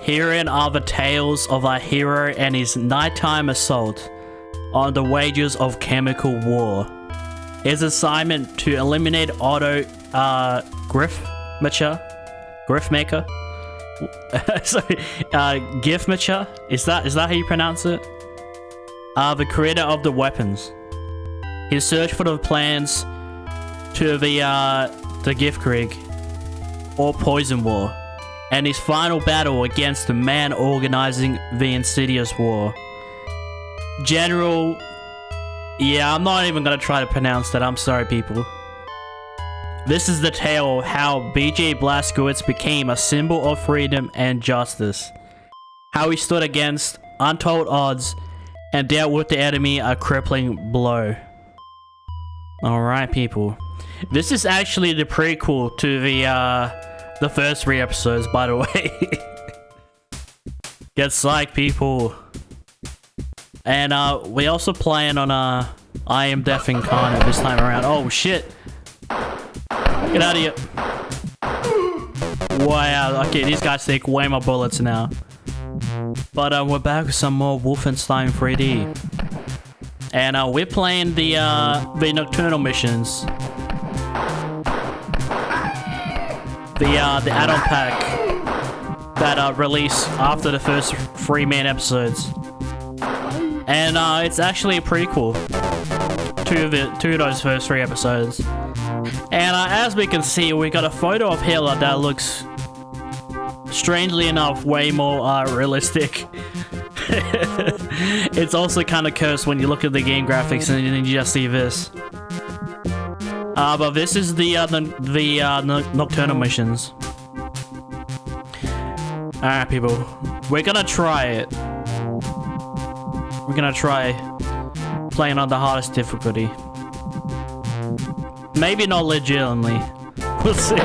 Herein are the tales of our hero and his nighttime assault on the wages of chemical war. His assignment to eliminate Otto Griffmacher? Sorry, Giftmacher? Is that how you pronounce it? The creator of the weapons. His search for the plans to the Giftkrieg, or Poison War, and his final battle against the man organizing the insidious war. General... Yeah, I'm not even gonna try to pronounce that, I'm sorry people. This is the tale of how BJ Blazkowicz became a symbol of freedom and justice. How he stood against untold odds and dealt with the enemy a crippling blow. Alright people. This is actually the prequel to the first 3 episodes, by the way. Get psyched people. And we also playing on I Am Deaf Incarnate this time around. Oh shit. Get out of here. Wow, okay, these guys take way more bullets now. But we're back with some more Wolfenstein 3D. And we're playing the Nocturnal missions. The add-on pack that released after the first 3 main episodes. And it's actually a prequel to those first 3 episodes. And as we can see, we got a photo of Hitler that looks, strangely enough, way more realistic. It's also kind of cursed when you look at the game graphics and then you just see this. But this is the Nocturnal missions. Alright people, we're gonna try it. We're gonna try playing on the hardest difficulty. Maybe not legitimately. We'll see.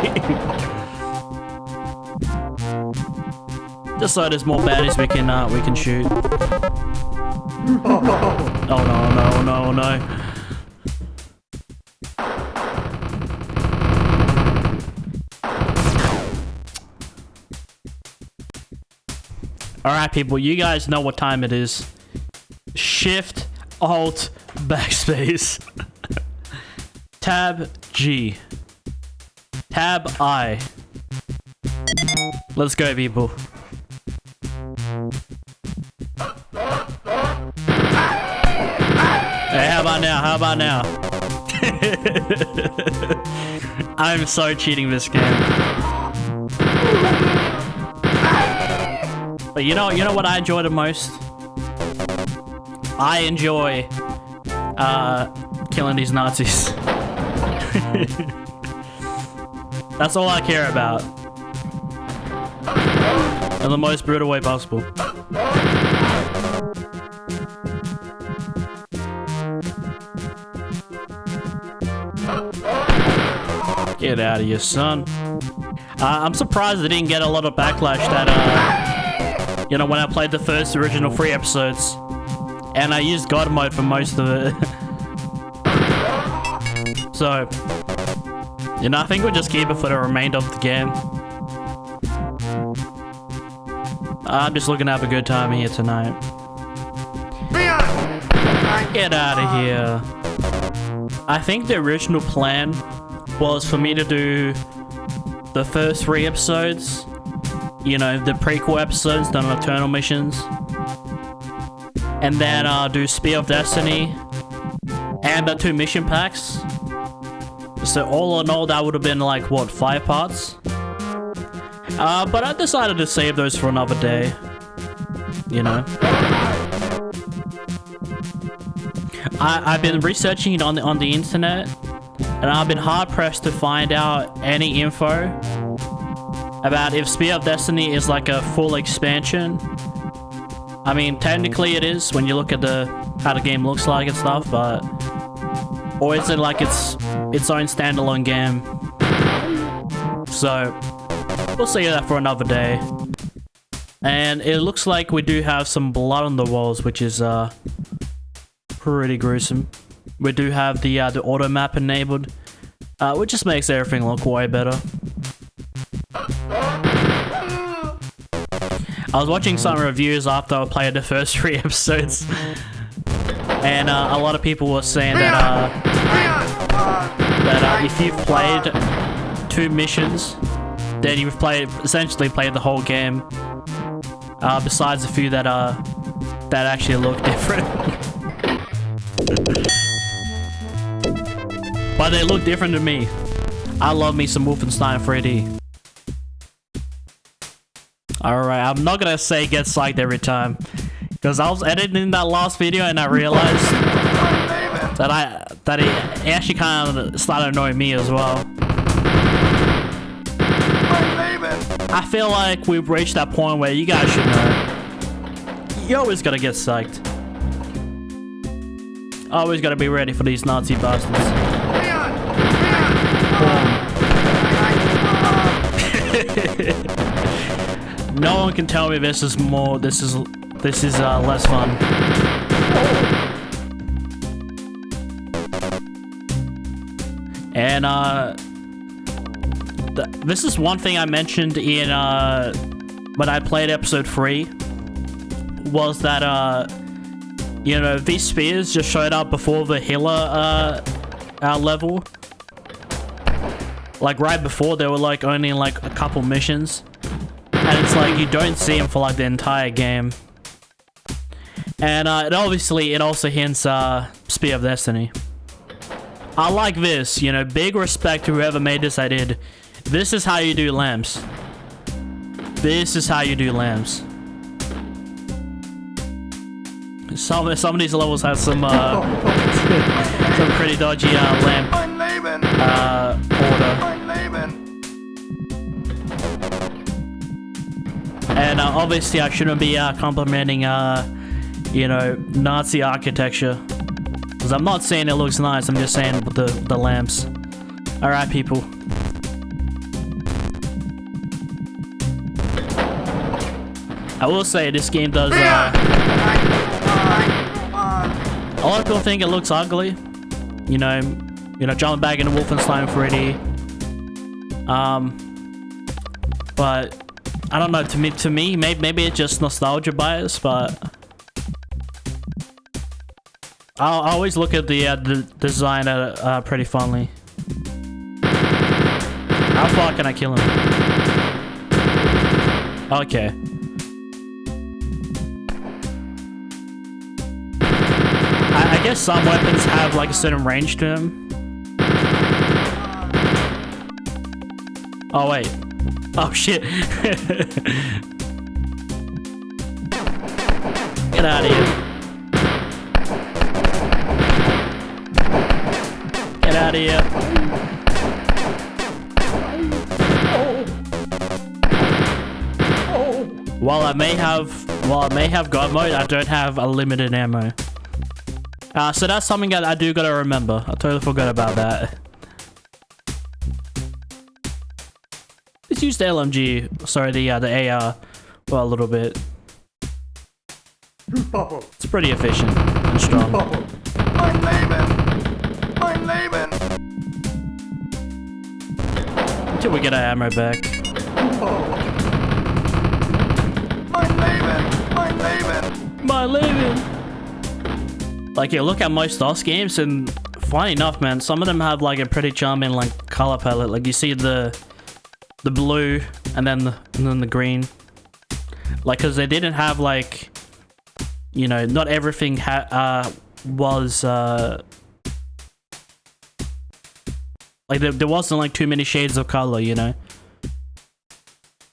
Just so there's more baddies we can shoot. Oh no. Alright people, you guys know what time it is. Shift, Alt, Backspace. Tab G. Tab I. Let's go people. Hey, how about now? I'm so cheating this game. But you know what I enjoy the most? I enjoy killing these Nazis. That's all I care about. In the most brutal way possible. Get out of here, son. I'm surprised I didn't get a lot of backlash that, you know, when I played the first original 3 episodes. And I used God mode for most of it. So, you know, I think we'll just keep it for the remainder of the game. I'm just looking to have a good time here tonight. Get out of here. I think the original plan was for me to do the first 3 episodes. You know, the prequel episodes, the Nocturnal missions. And then do Spear of Destiny. And the 2 mission packs. So all in all, that would have been like, what, 5 parts? But I decided to save those for another day. You know? I've been researching it on the internet. And I've been hard-pressed to find out any info about if Spear of Destiny is like a full expansion. I mean, technically it is when you look at how the game looks like and stuff, but... Or is it like its own standalone game? So, we'll see that for another day. And it looks like we do have some blood on the walls, which is pretty gruesome. We do have the auto map enabled, which just makes everything look way better. I was watching some reviews after I played the first 3 episodes, and a lot of people were saying that if you've played 2 missions, then you've essentially played the whole game. Besides a few that actually look different. But they look different to me. I love me some Wolfenstein 3D. Alright, I'm not gonna say get psyched every time, because I was editing that last video and I realized that it actually kind of started annoying me as well. I feel like we've reached that point where you guys should know. You always gotta get psyched. Always gotta be ready for these Nazi bastards. No one can tell me this is less fun. And this is one thing I mentioned in when I played episode 3, was that you know, these spears just showed up before the healer level. Like right before, they were like only in like a couple missions, and it's like you don't see them for like the entire game. And it also hints Spear of Destiny. I like this, you know, big respect to whoever made this. I did. This is how you do lamps. This is how you do lamps. Some of these levels have some some pretty dodgy lamp order. And obviously I shouldn't be complimenting you know, Nazi architecture, because I'm not saying it looks nice, I'm just saying the lamps. Alright, people. I will say this game does a lot of people think it looks ugly, you know, jumping back into Wolfenstein 3D. But I don't know. To me, maybe it's just nostalgia bias. But I always look at the design pretty fondly. How far can I kill him? Okay. I guess some weapons have like a certain range to them. Oh wait. Oh shit. Get out of here. Get out of here. While I may have God mode, I don't have unlimited ammo. So that's something that I do gotta remember. I totally forgot about that. Let's use the LMG, sorry, the AR, well, a little bit. It's pretty efficient and strong. Until we get our ammo back. My Leben! Like, you look at most DOS games, and funny enough, man, some of them have like a pretty charming like color palette. Like you see the blue and then the green. Like, cause they didn't have like, you know, not everything was like there wasn't like too many shades of color, you know.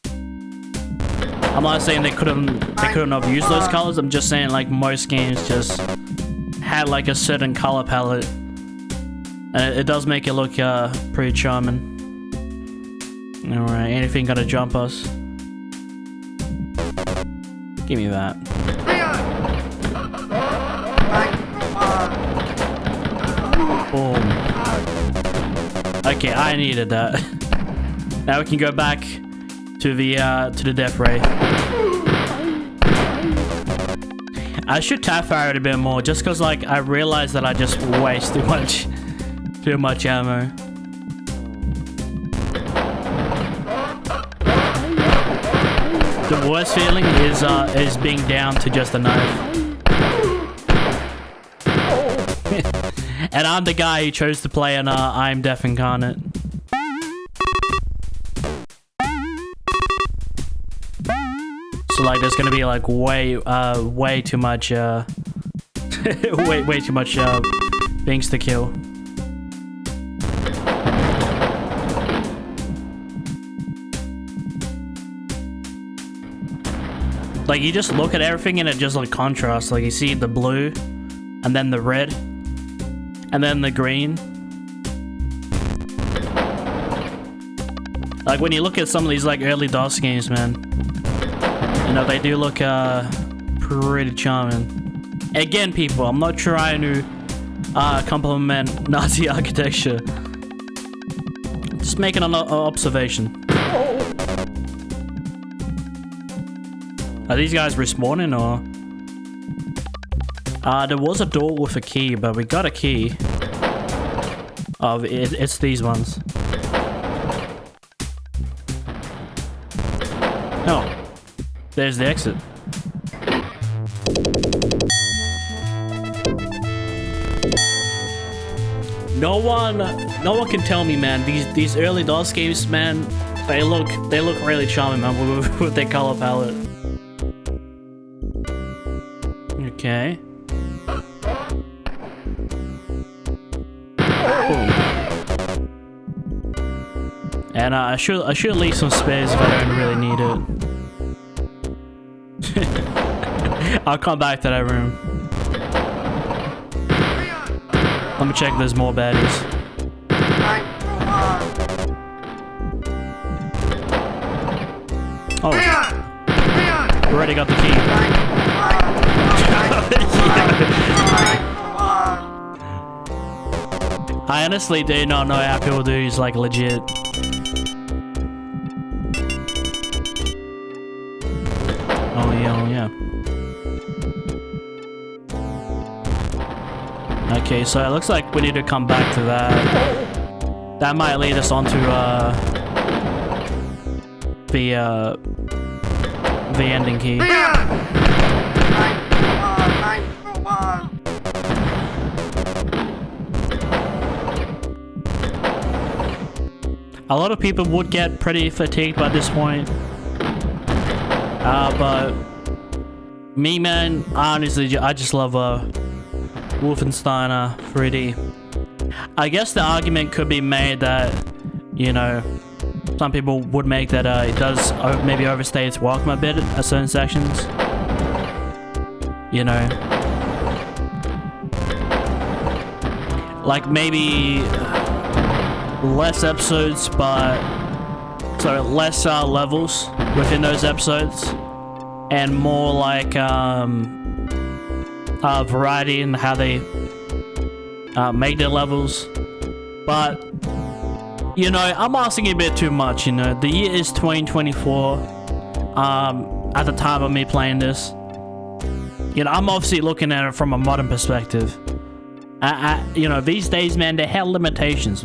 I'm not saying they couldn't have used those colors. I'm just saying like most games just had like a certain color palette, and it does make it look pretty charming. All right, anything gonna jump us? Give me that. Boom. Okay, I needed that. Now we can go back to the death ray. I should tap fire it a bit more, just cause like I realized that I just waste too much ammo. The worst feeling is being down to just a knife. And I'm the guy who chose to play an I'm Deaf Incarnate. So like there's gonna be like way too much way too much things to kill. Like you just look at everything and it just like contrasts. Like you see the blue and then the red and then the green. Like when you look at some of these like early DOS games, man, you know, they do look pretty charming. Again, people, I'm not trying to compliment Nazi architecture. Just making an observation. Are these guys respawning or? There was a door with a key, but we got a key. It's these ones. No. There's the exit. No one can tell me, man. These early DOS games, man, they look really charming, man, with their color palette. Okay. Boom. And I should leave some space if I don't really need it. I'll come back to that room. Let me check if there's more baddies. Oh. We already got the key. I honestly do not know how people do is like legit. Oh yeah. Okay, so it looks like we need to come back to that. That might lead us onto the ending key. A lot of people would get pretty fatigued by this point. But me, man, honestly, I just love Wolfenstein 3D. I guess the argument could be made that, you know, some people would make that it does maybe overstay its welcome a bit at certain sections. You know, like maybe less episodes, but so less levels within those episodes, and more like variety in how they make their levels. But you know, I'm asking a bit too much. You know, the year is 2024 at the time of me playing this. You know, I'm obviously looking at it from a modern perspective. You know, these days, man, they have limitations.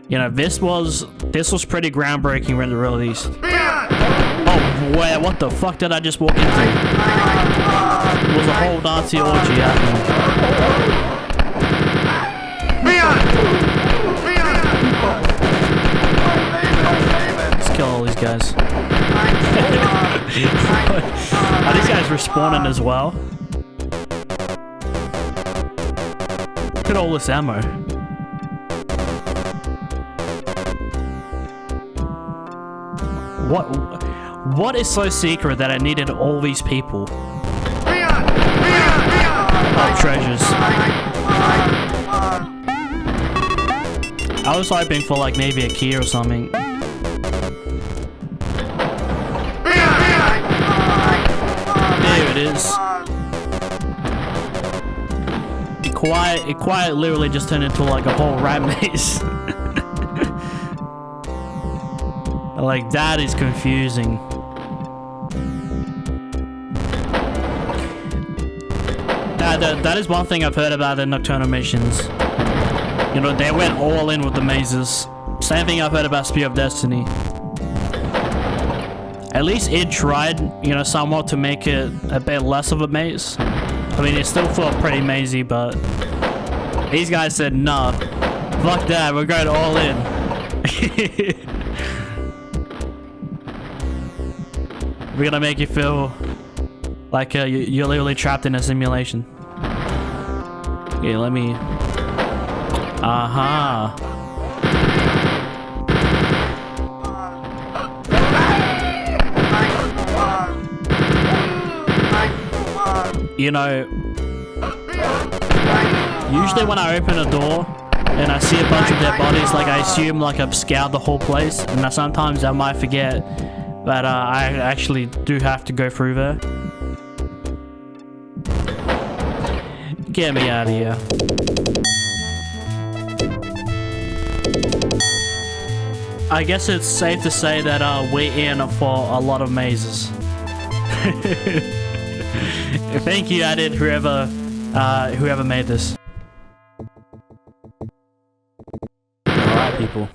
You know, this was pretty groundbreaking when it released. Oh, wait, what the fuck did I just walk into? It was a whole Nazi orgy happening. Let's kill all these guys. Are these guys respawning as well? Look at all this ammo. What is so secret that I needed all these people? Oh, treasures. I was hoping for like maybe a key or something. There it is. It quite literally just turned into like a whole rat maze. Like, that is confusing. That is one thing I've heard about the Nocturnal missions. You know, they went all in with the mazes. Same thing I've heard about Spear of Destiny. At least it tried, you know, somewhat to make it a bit less of a maze. I mean, it still felt pretty mazy, but these guys said, nah, fuck that, we're going all in. We're gonna make you feel like you're literally trapped in a simulation. Okay, let me... You know, usually when I open a door and I see a bunch of dead bodies, like I assume like I've scoured the whole place, and sometimes I might forget that I actually do have to go through there. Get me out of here. I guess it's safe to say that we're in for a lot of mazes. Thank you, Added, whoever made this. Alright, people.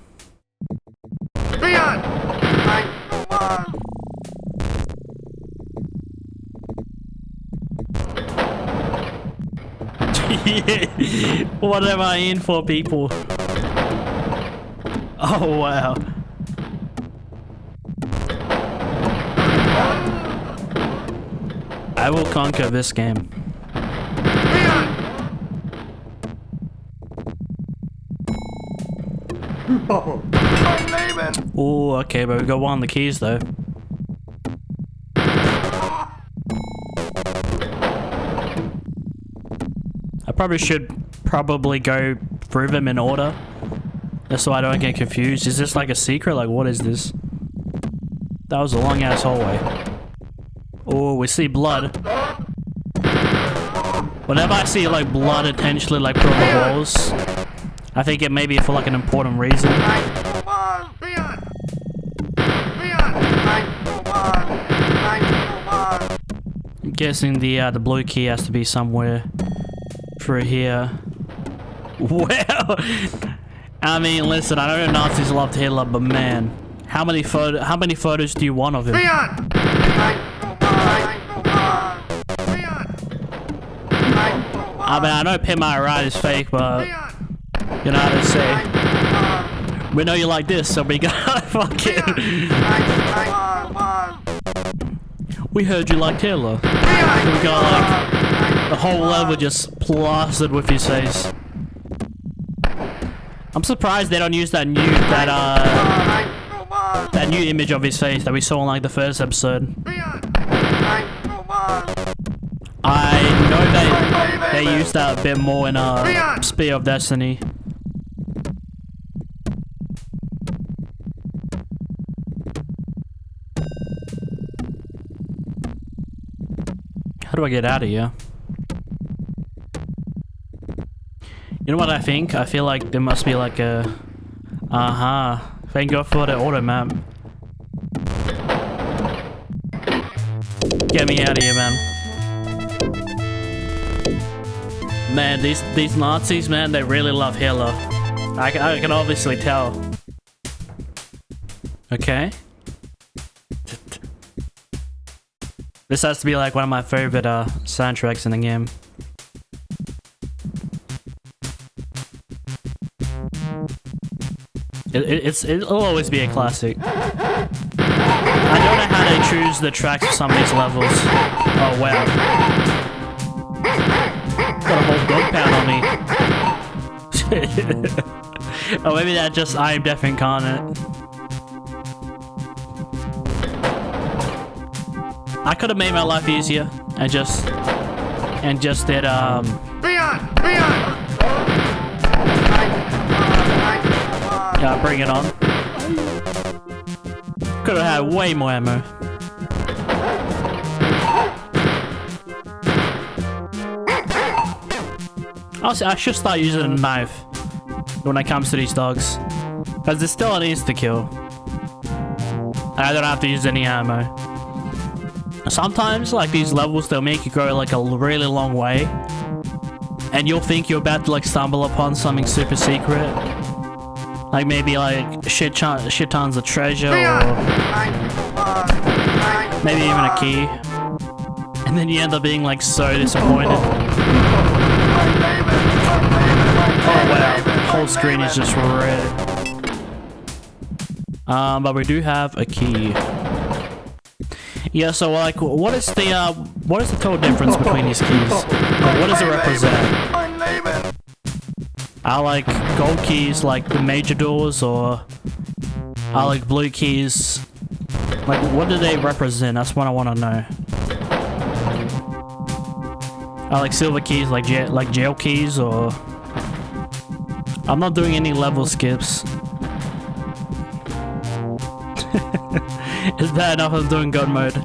Leon! Yeah. What am I in for, people? Oh, wow. I will conquer this game. Oh, okay, but we got one of the keys though. I probably should go through them in order, just so I don't get confused. Is this like a secret? Like, what is this? That was a long ass hallway. Oh, we see blood. Whenever I see like blood intentionally like put on the walls, I think it may be for like an important reason. I'm guessing the blue key has to be somewhere through here. Well, I mean, listen, I don't know Nazis loved Hitler, but man, how many photos do you want of him? I mean, I know Pin My Ride is fake, but you know how they say, we know you like this, so we gotta fucking... We heard you liked Hitler. We got like the whole level just plastered with his face. I'm surprised they don't use that new image of his face that we saw in like the first episode. I know they use that a bit more in Spear of Destiny. How do I get out of here? You know what I think? I feel like there must be like a... Thank God for the auto map. Get me out of here, man. Man, these Nazis, man, they really love Hitler. I can obviously tell. Okay. This has to be like one of my favorite soundtracks in the game. It'll always be a classic. I don't know how they choose the tracks for some of these levels. Oh wow. Got a whole dog pound on me. Oh, maybe that just I am deaf incarnate. I could have made my life easier and just did Leon! Yeah, bring it on. Could have had way more ammo. Also, I should start using a knife when it comes to these dogs, because there's still an insta-kill. I don't have to use any ammo. Sometimes, like, these levels, they'll make you go, like, a really long way. And you'll think you're about to, like, stumble upon something super secret. Like, maybe, like, shit tons of treasure, or... maybe even a key. And then you end up being like so disappointed. Oh wow, whole screen is just red. But we do have a key. Yeah, so like, what is the total difference between these keys? Like, what does it represent? Are like gold keys like the major doors, or are like blue keys? Like, what do they represent? That's what I want to know. Are like silver keys like jail keys, or I'm not doing any level skips. It's bad enough I'm doing God mode.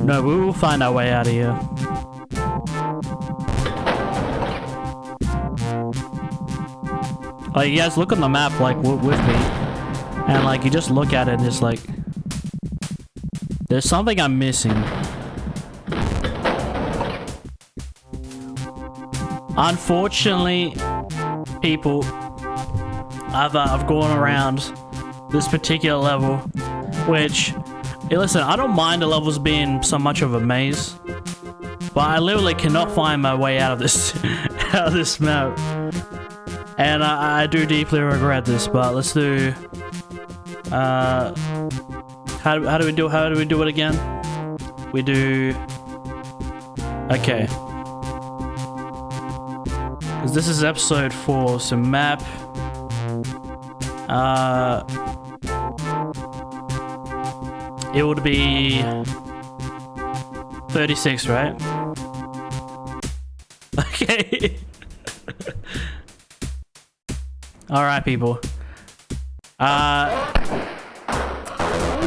No, we will find our way out of here. Like, you guys look on the map, like, with me. And, like, you just look at it and it's like... There's something I'm missing. Unfortunately, people... I've gone around this particular level, which... Hey, listen, I don't mind the levels being so much of a maze. But I literally cannot find my way out of this... out of this map. And I do deeply regret this, but let's do... how do we do it again? We do... Okay. Because this is episode 4, so map... it would be... 36, right? Okay. Alright, people.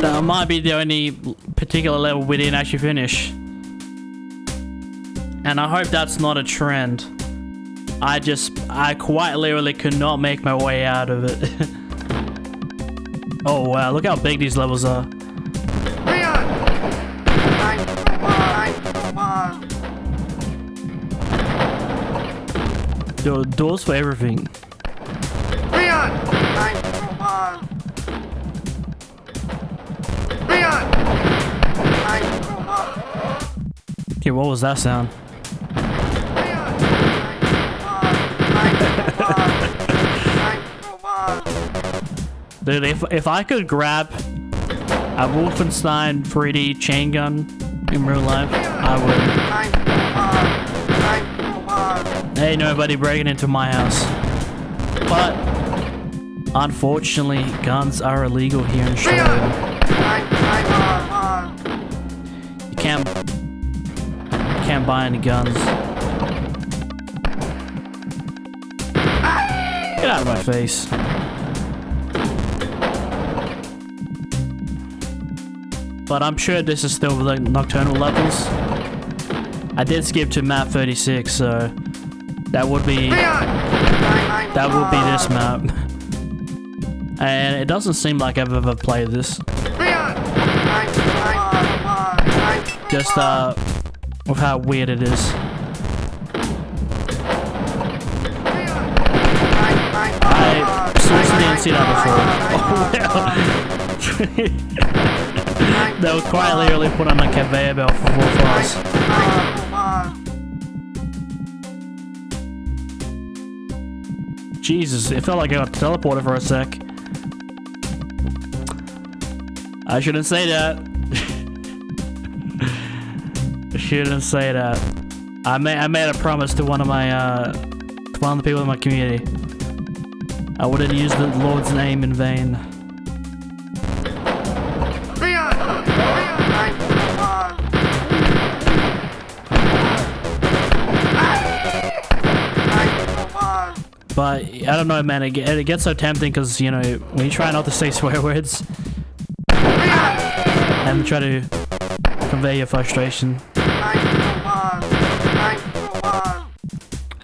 That might be the only particular level we didn't actually finish. And I hope that's not a trend. I quite literally could not make my way out of it. Oh wow, look how big these levels are. There are doors for everything. Okay, what was that sound? Dude, if I could grab a Wolfenstein 3D chain gun in real life, I would. Ain't nobody breaking into my house. But unfortunately, guns are illegal here in Australia. You can't buy any guns. Get out of my face. But I'm sure this is still the Nocturnal levels. I did skip to map 36, so that would be this map. And it doesn't seem like I've ever played this. Just with how weird it is. I seriously didn't see that before. Oh wow. They were quite literally put on a conveyor belt for 4 flies. Jesus, it felt like I got teleported for a sec. I shouldn't say that. I shouldn't say that. I made a promise to one of the people in my community. I wouldn't use the Lord's name in vain. But I don't know, man. It gets so tempting because, you know, when you try not to say swear words and try to convey your frustration,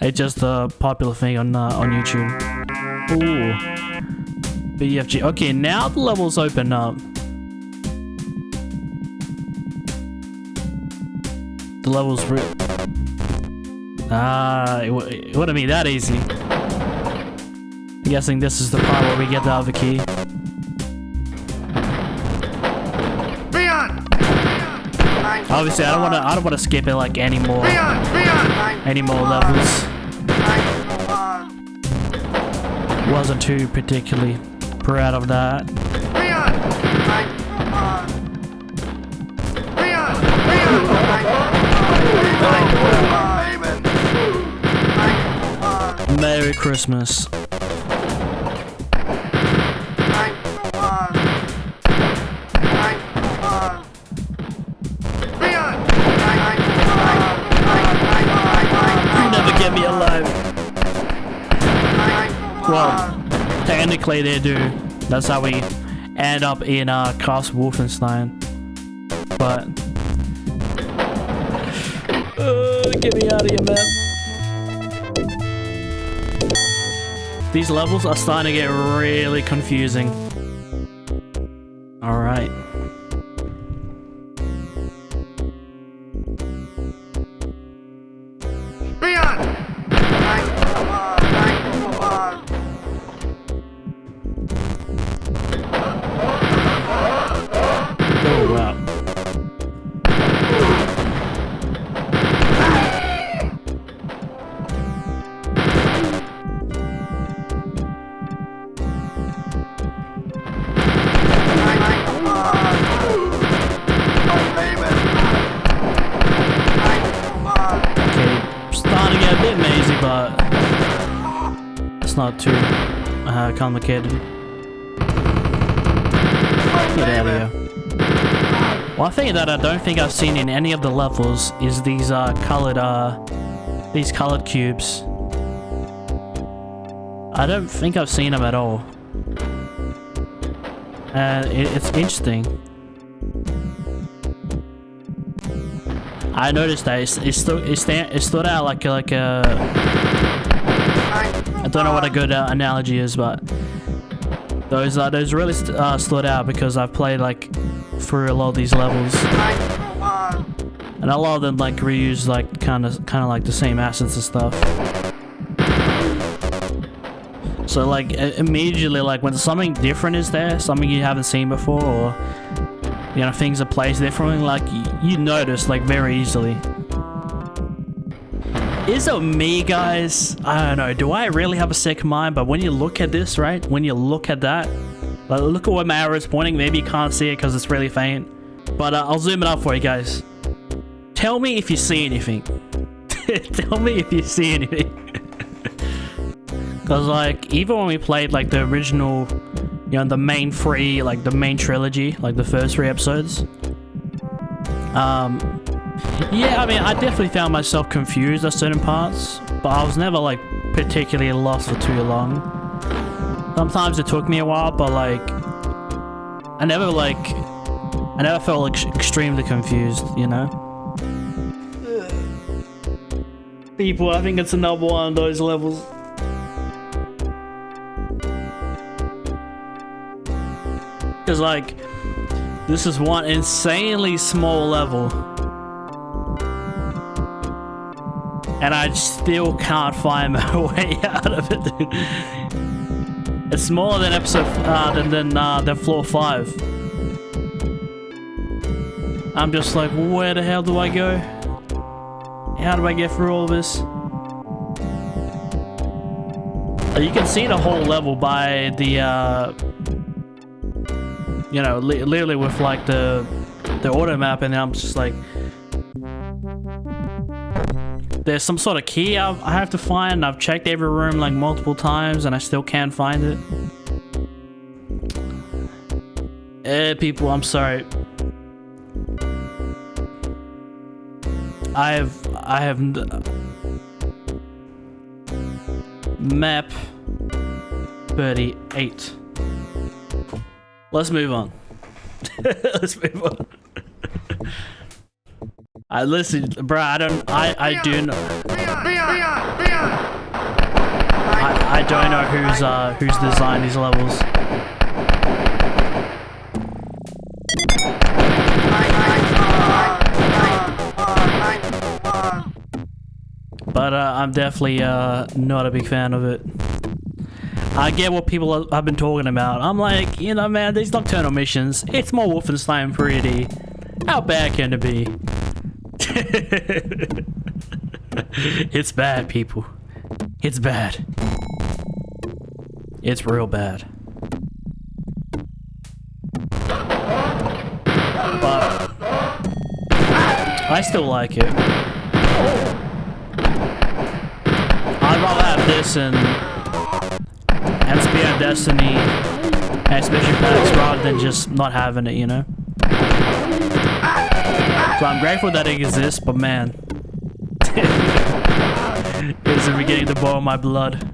it's just a popular thing on YouTube. Ooh, BFG. Okay, now the levels open up. The levels. It wouldn't be that easy. I'm guessing this is the part where we get the other key. Obviously, I don't wanna skip it like any more levels. Wasn't too particularly proud of that. Merry Christmas. You never get me alive. Well, technically they do. That's how we end up in Castle Wolfenstein. But get me out of here, man. These levels are starting to get really confusing. Alright. Oh, wow. But it's not too complicated. Get out of here. One thing that I don't think I've seen in any of the levels is these colored cubes. I don't think I've seen them at all. It's interesting. I noticed that it stood out like a. I don't know what a good analogy is, but those really stood out because I've played like through a lot of these levels, and a lot of them like reuse like kind of like the same assets and stuff. So like immediately, like when something different is there, something you haven't seen before, or you know, things are placed differently, like you notice like very easily. Is it me, guys? I don't know. Do I really have a sick mind? But when you look at this, right? When you look at that, like, look at where my arrow is pointing. Maybe you can't see it because it's really faint. But I'll zoom it up for you guys. Tell me if you see anything. Tell me if you see anything. Because like, even when we played like the original, you know, the main three, like the main trilogy, like the first 3 episodes. Yeah, I mean, I definitely found myself confused at certain parts, but I was never like particularly lost for too long. Sometimes it took me a while, but like, I never felt like extremely confused, you know? People, I think it's another one of those levels. Because like, this is one insanely small level, and I still can't find my way out of it, dude. It's smaller than than floor 5. I'm just like, where the hell do I go? How do I get through all this? You can see the whole level by the you know, literally with like the auto map, and I'm just like, there's some sort of key I have to find. I've checked every room like multiple times and I still can't find it. People, I'm sorry. I have map 38. Let's move on. Let's move on. Listen, bro, I don't know who's designed these levels. But I'm definitely not a big fan of it. I get what people have been talking about. I'm like, you know, man, these Nocturnal missions, it's more Wolfenstein 3D. How bad can it be? It's bad, people. It's bad. It's real bad. But I still like it. I'd rather have this and Spear and Destiny expansion packs rather than just not having it, you know? So I'm grateful that it exists, but man, it's beginning to boil my blood.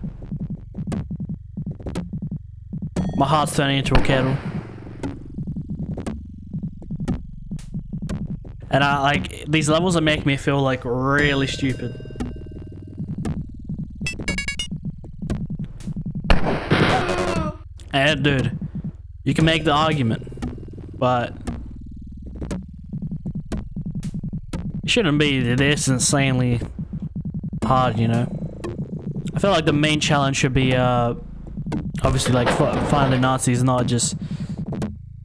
My heart's turning into a kettle. And I like these levels that make me feel like really stupid. And dude, you can make the argument, but it shouldn't be this insanely hard, you know? I feel like the main challenge should be obviously like finding Nazis, not just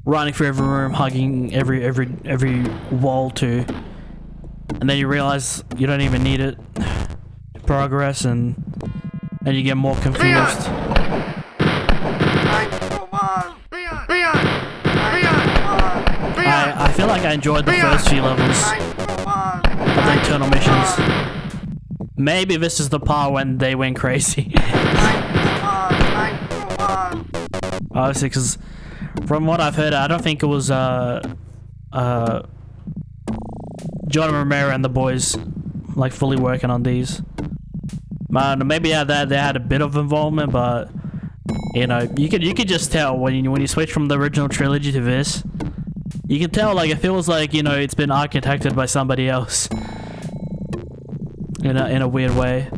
running through every room, hugging every wall too, and then you realize you don't even need it to progress, and you get more confused. I feel like I enjoyed the first few levels of the internal missions. Maybe this is the part when they went crazy. Obviously, because from what I've heard, I don't think it was John Romero and the boys like fully working on these. Maybe they had a bit of involvement, but you know, you could just tell when you switch from the original trilogy to this. You can tell, like, it feels like, you know, it's been architected by somebody else in a weird way.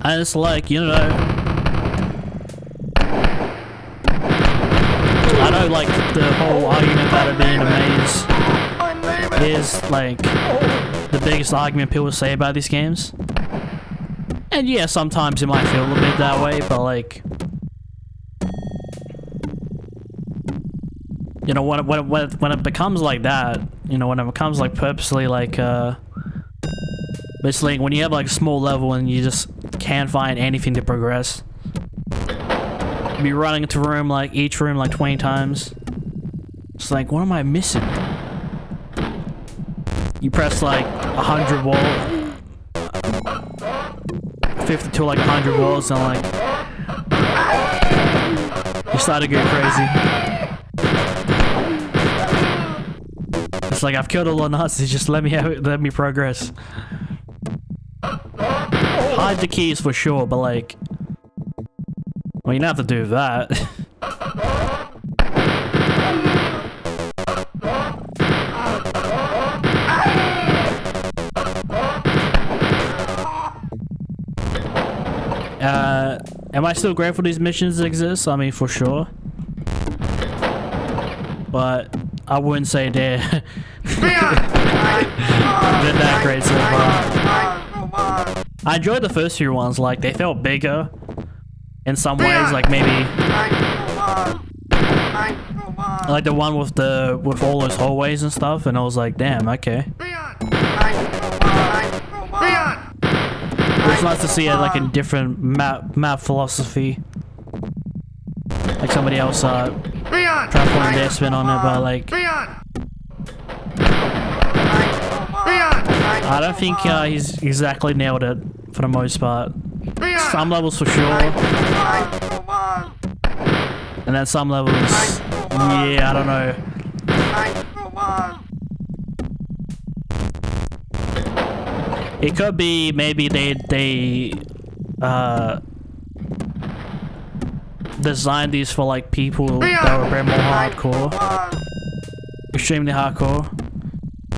And it's like, you know, I know, like, the whole argument about it being a maze is like the biggest argument people say about these games. And yeah, sometimes it might feel a little bit that way, but like, you know, when it becomes like that, you know, when it becomes like purposely like basically when you have like a small level and you just can't find anything to progress, you be running into each room like 20 times. It's like, what am I missing? You press like 100 wall, 50 to like 100 walls, and like you start to go crazy. It's like, I've killed all the Nazis, just let me progress. Hide the keys for sure, but like, well, you don't have to do that. Am I still grateful these missions exist? I mean, for sure. But I wouldn't say they're that great so far. I enjoyed the first few ones, like they felt bigger in some ways, like maybe like the one with all those hallways and stuff, and I was like, damn, okay. It's nice to see it like in different map philosophy. Like somebody else tried putting their spin on it, but like I don't think he's exactly nailed it for the most part. Some levels for sure, and then some levels, yeah, I don't know. It could be maybe they designed these for like people that were a bit more hardcore, extremely hardcore,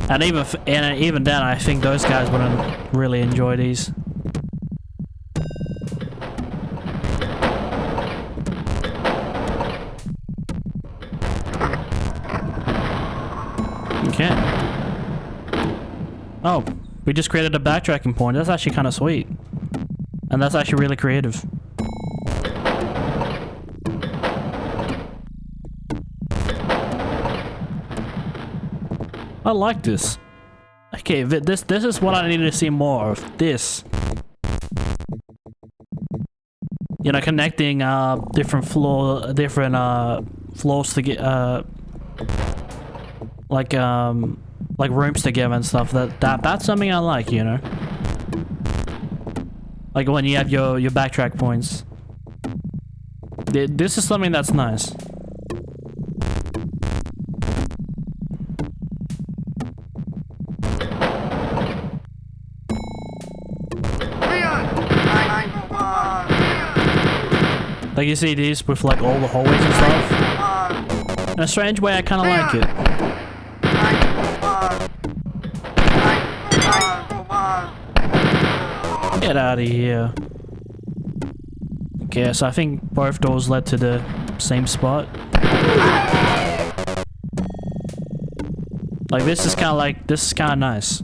and even then I think those guys wouldn't really enjoy these. Okay. Oh, We just created a backtracking point. That's actually kind of sweet. And that's actually really creative. I like this. Okay, this is what I needed to see more of. This. You know, connecting different floors to get like rooms together and stuff. That's something I like, you know. Like when you have your backtrack points. This is something that's nice. Like you see these with like all the hallways and stuff. In a strange way, I kind of like it. Get out of here. Okay, so I think both doors led to the same spot. Like this is kind of nice.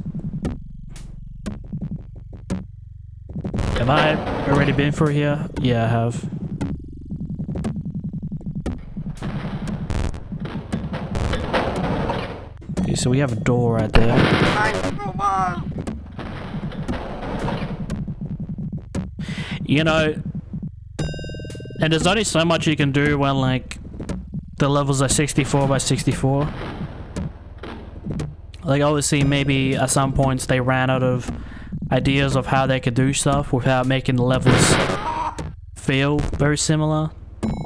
Have I already been through here? Yeah, I have. Okay, so we have a door right there. You know, and there's only so much you can do when like the levels are 64 by 64. Like obviously maybe at some points they ran out of ideas of how they could do stuff without making the levels feel very similar.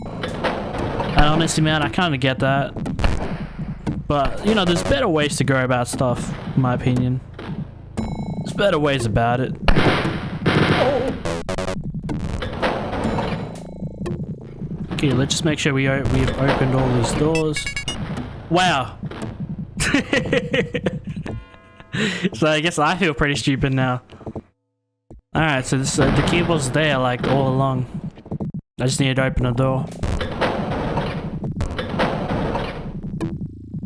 And honestly, man, I kind of get that. But, you know, there's better ways to go about stuff, in my opinion. There's better ways about it. Okay, let's just make sure we've opened all these doors. Wow. So I guess I feel pretty stupid now. Alright, so this, the keyboard's there, like, all along. I just need to open the door.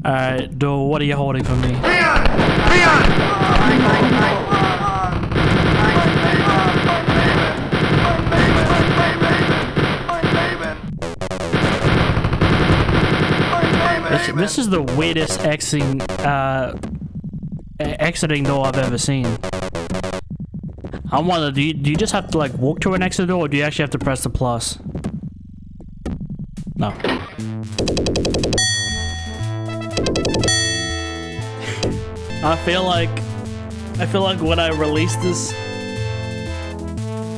Alright, door, what are you holding for me? This is the weirdest exiting door I've ever seen. I wonder, do you just have to like walk to an exit door, or do you actually have to press the plus? No. I feel like when I release this,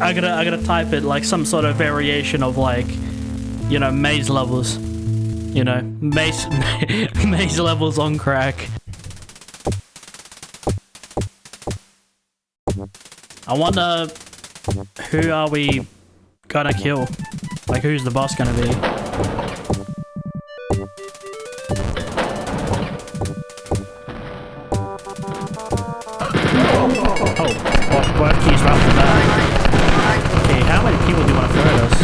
I gotta type it like some sort of variation of like, you know, maze levels. You know, maze levels on crack. I wonder, who are we gonna kill? Like, who's the boss gonna be? Oh, what keys right off the bat? Okay, how many people do you want to throw at us?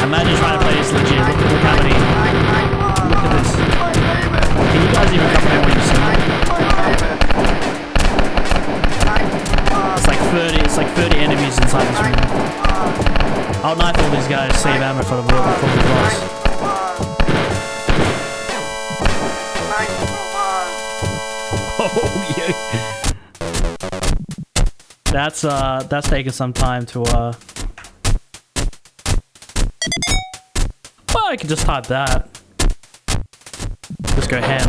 Imagine trying to play this legit. Look how many. Look at this. Can you guys even comprehend what you see? It's like 30 enemies inside this room. I'll knife all these guys, save ammo for the boss. Oh yeah. That's taking some time to well, I could just type that. Just go ham.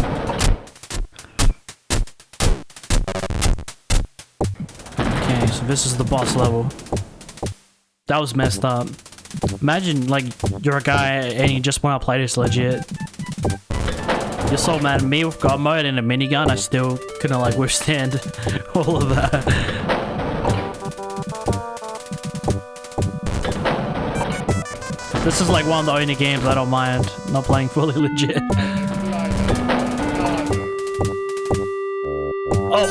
Okay, so this is the boss level. That was messed up. Imagine, like, you're a guy and you just want to play this legit. You're so mad at me with God mode and a minigun, I still couldn't, like, withstand all of that. This is like one of the only games I don't mind not playing fully legit. Oh!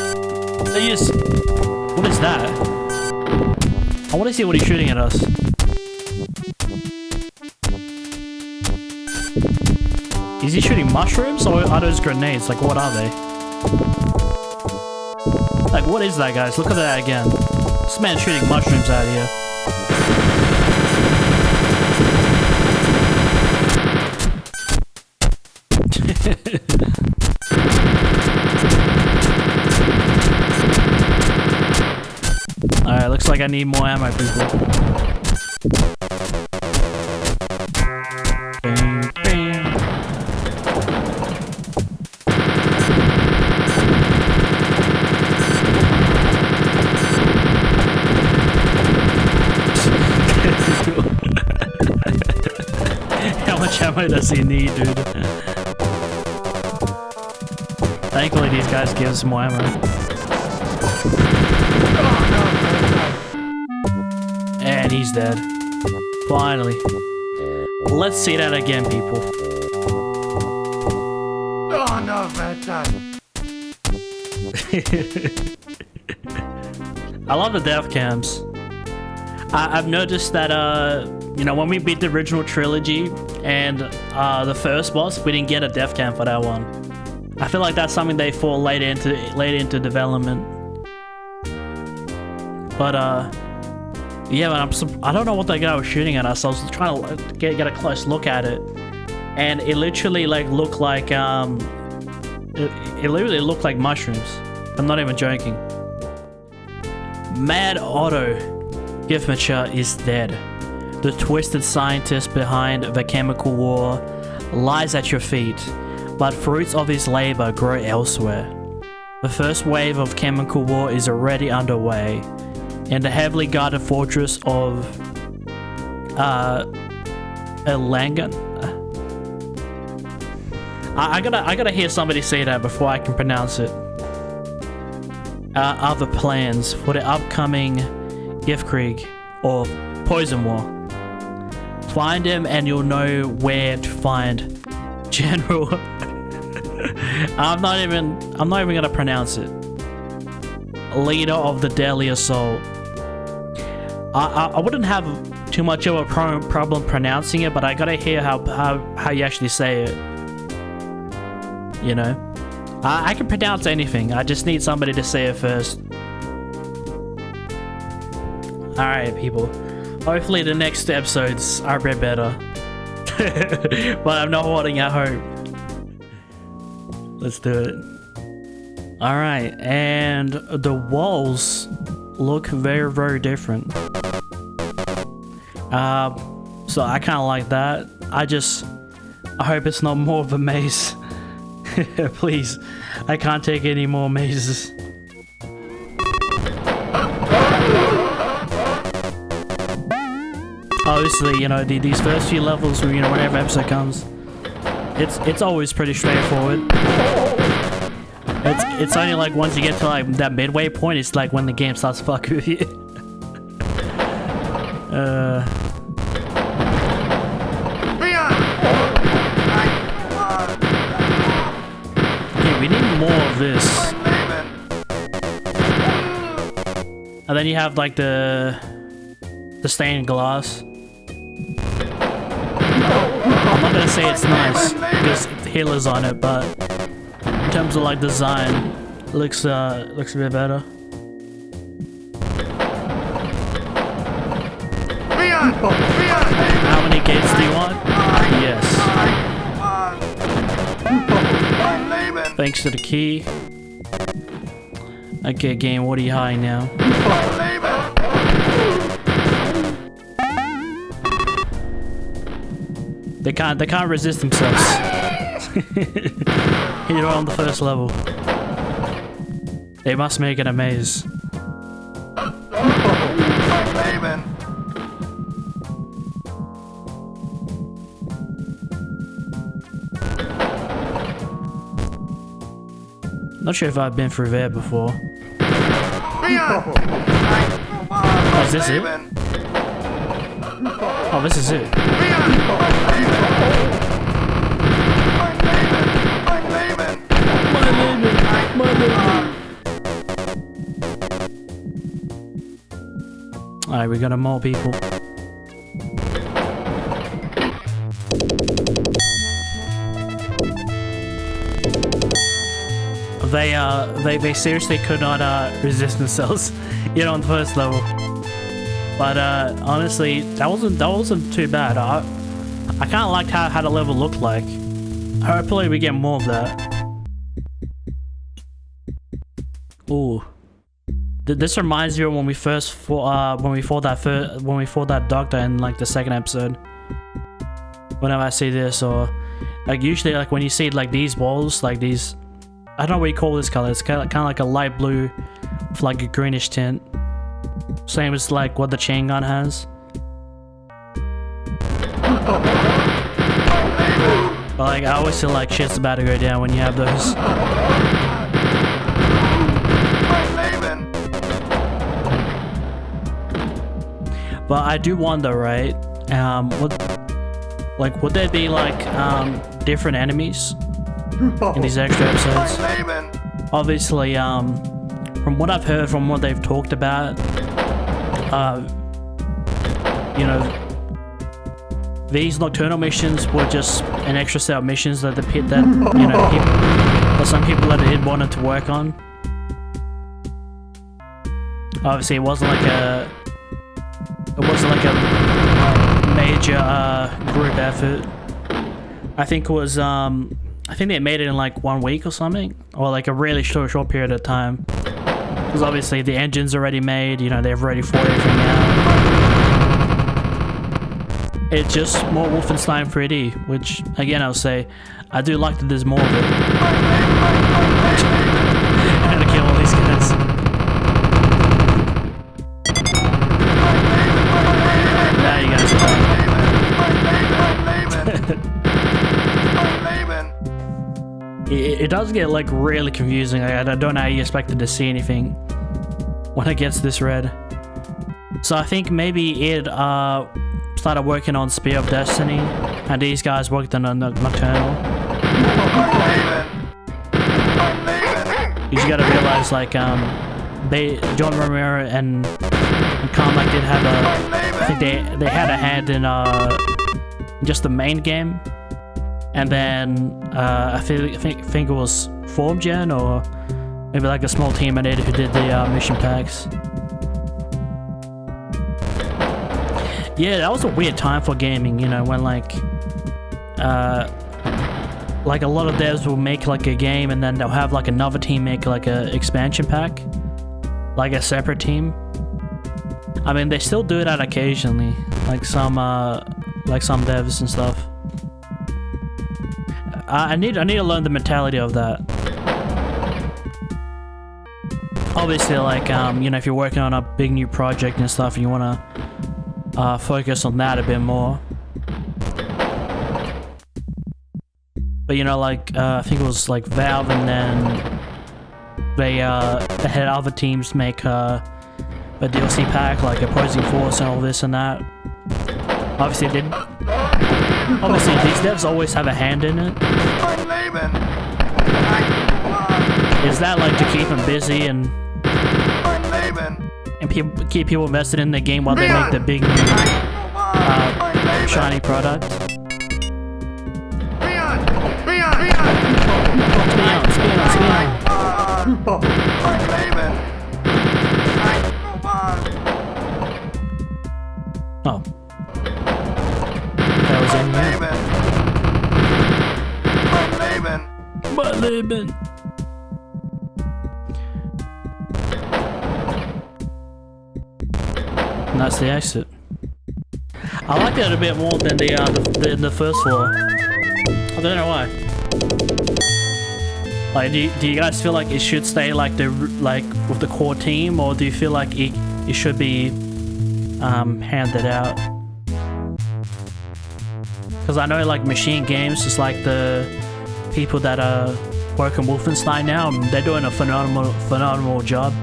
Yes! What is that? I want to see what he's shooting at us. Is he shooting mushrooms or are those grenades? Like, what are they? Like, what is that, guys? Look at that again. This man's shooting mushrooms out here. Alright, looks like I need more ammo, people. Bam, bam. How much ammo does he need, dude? Thankfully, these guys give us more ammo. And he's dead. Finally. Let's see that again, people. Oh no, bad time. I love the death cams. I've noticed that, you know, when we beat the original trilogy and the first boss, we didn't get a death cam for that one. I feel like that's something they thought later into development. But yeah, man, I don't know what that guy was shooting at us. I was trying to get a close look at it, and it literally like looked like it literally looked like mushrooms. I'm not even joking. Mad Otto Gifmacher is dead. The twisted scientist behind the chemical war lies at your feet, but fruits of his labor grow elsewhere. The first wave of chemical war is already underway. In the heavily guarded fortress of Elangan. I gotta hear somebody say that before I can pronounce it. Other plans for the upcoming Giftkrieg or Poison War. Find him and you'll know where to find General. I'm not even gonna pronounce it. Leader of the Deadly Assault. I wouldn't have too much of a problem pronouncing it, but I gotta hear how you actually say it. You know? I can pronounce anything, I just need somebody to say it first. Alright, people. Hopefully the next episodes are a bit better. But I'm not holding out hope. Let's do it. Alright, and the walls look very, very different. So I kind of like that. I hope it's not more of a maze. Please, I can't take any more mazes. Obviously, you know, these first few levels, you know, whenever episode comes, it's always pretty straightforward. It's only like once you get to like that midway point, it's like when the game starts fucking with you. Okay, we need more of this. And then you have like the stained glass. I'm not gonna say it's nice because healers on it, but in terms of like design, looks a bit better. How many gates do you want? Yes. Thanks to the key. Okay, game, what are you hiding now? They can't resist themselves. You're on the first level. They must make it a maze. Not sure if I've been through there before. Oh, is this it? Oh, this is it. Alright, we got more people. they seriously could not resist themselves, you know, on the first level. But honestly, that wasn't too bad. I kind of liked how the level looked like. Hopefully we get more of that. Ooh, this reminds me of when we first fought that doctor in like the second episode. Whenever I see this, or like usually like when you see like these balls, like these, I don't know what you call this color. It's kind of like a light blue with like a greenish tint. Same as like what the chain gun has. But like I always feel like shit's about to go down when you have those. But I do wonder, right? Would there be like different enemies in these extra episodes? Obviously, from what I've heard, from what they've talked about, you know, these Nocturnal missions were just an extra set of missions that you know, that some people had wanted to work on. Obviously, it wasn't like a major group effort. I think it was I think they made it in like 1 week or something, or like a really short period of time. Because obviously the engine's already made, you know, they've already fought everything out. It's just more Wolfenstein 3D, which again I'll say I do like that there's more of it. I'm gonna kill all these guys. Now you guys are It does get like really confusing. I don't know how you expected to see anything when it gets this red. So I think maybe it started working on Spear of Destiny, and these guys worked on Nocturnal. You just gotta realize, like, John Romero and Carmack did have I think they had a hand in just the main game. And then I think it was FormGen, or maybe like a small team I did who did the mission packs. Yeah, that was a weird time for gaming, you know, when like a lot of devs will make like a game and then they'll have like another team make like a expansion pack, like a separate team. I mean, they still do that occasionally, like some devs and stuff. I need to learn the mentality of that. Obviously, like, you know, if you're working on a big new project and stuff, you want to focus on that a bit more. But, you know, like, I think it was like Valve, and then they had other teams make a DLC pack, like Opposing Force and all this and that. Obviously, these devs always have a hand in it. Is that like to keep them busy and keep people invested in the game while they make the big new shiny product? Speon. Oh. That was in here. My Leben. And that's the exit. I like that a bit more than the first floor. I don't know why. Like, do you guys feel like it should stay like with the core team, or do you feel like it should be handed out? Because I know like Machine Games is like the people that are working Wolfenstein now, and they're doing a phenomenal job.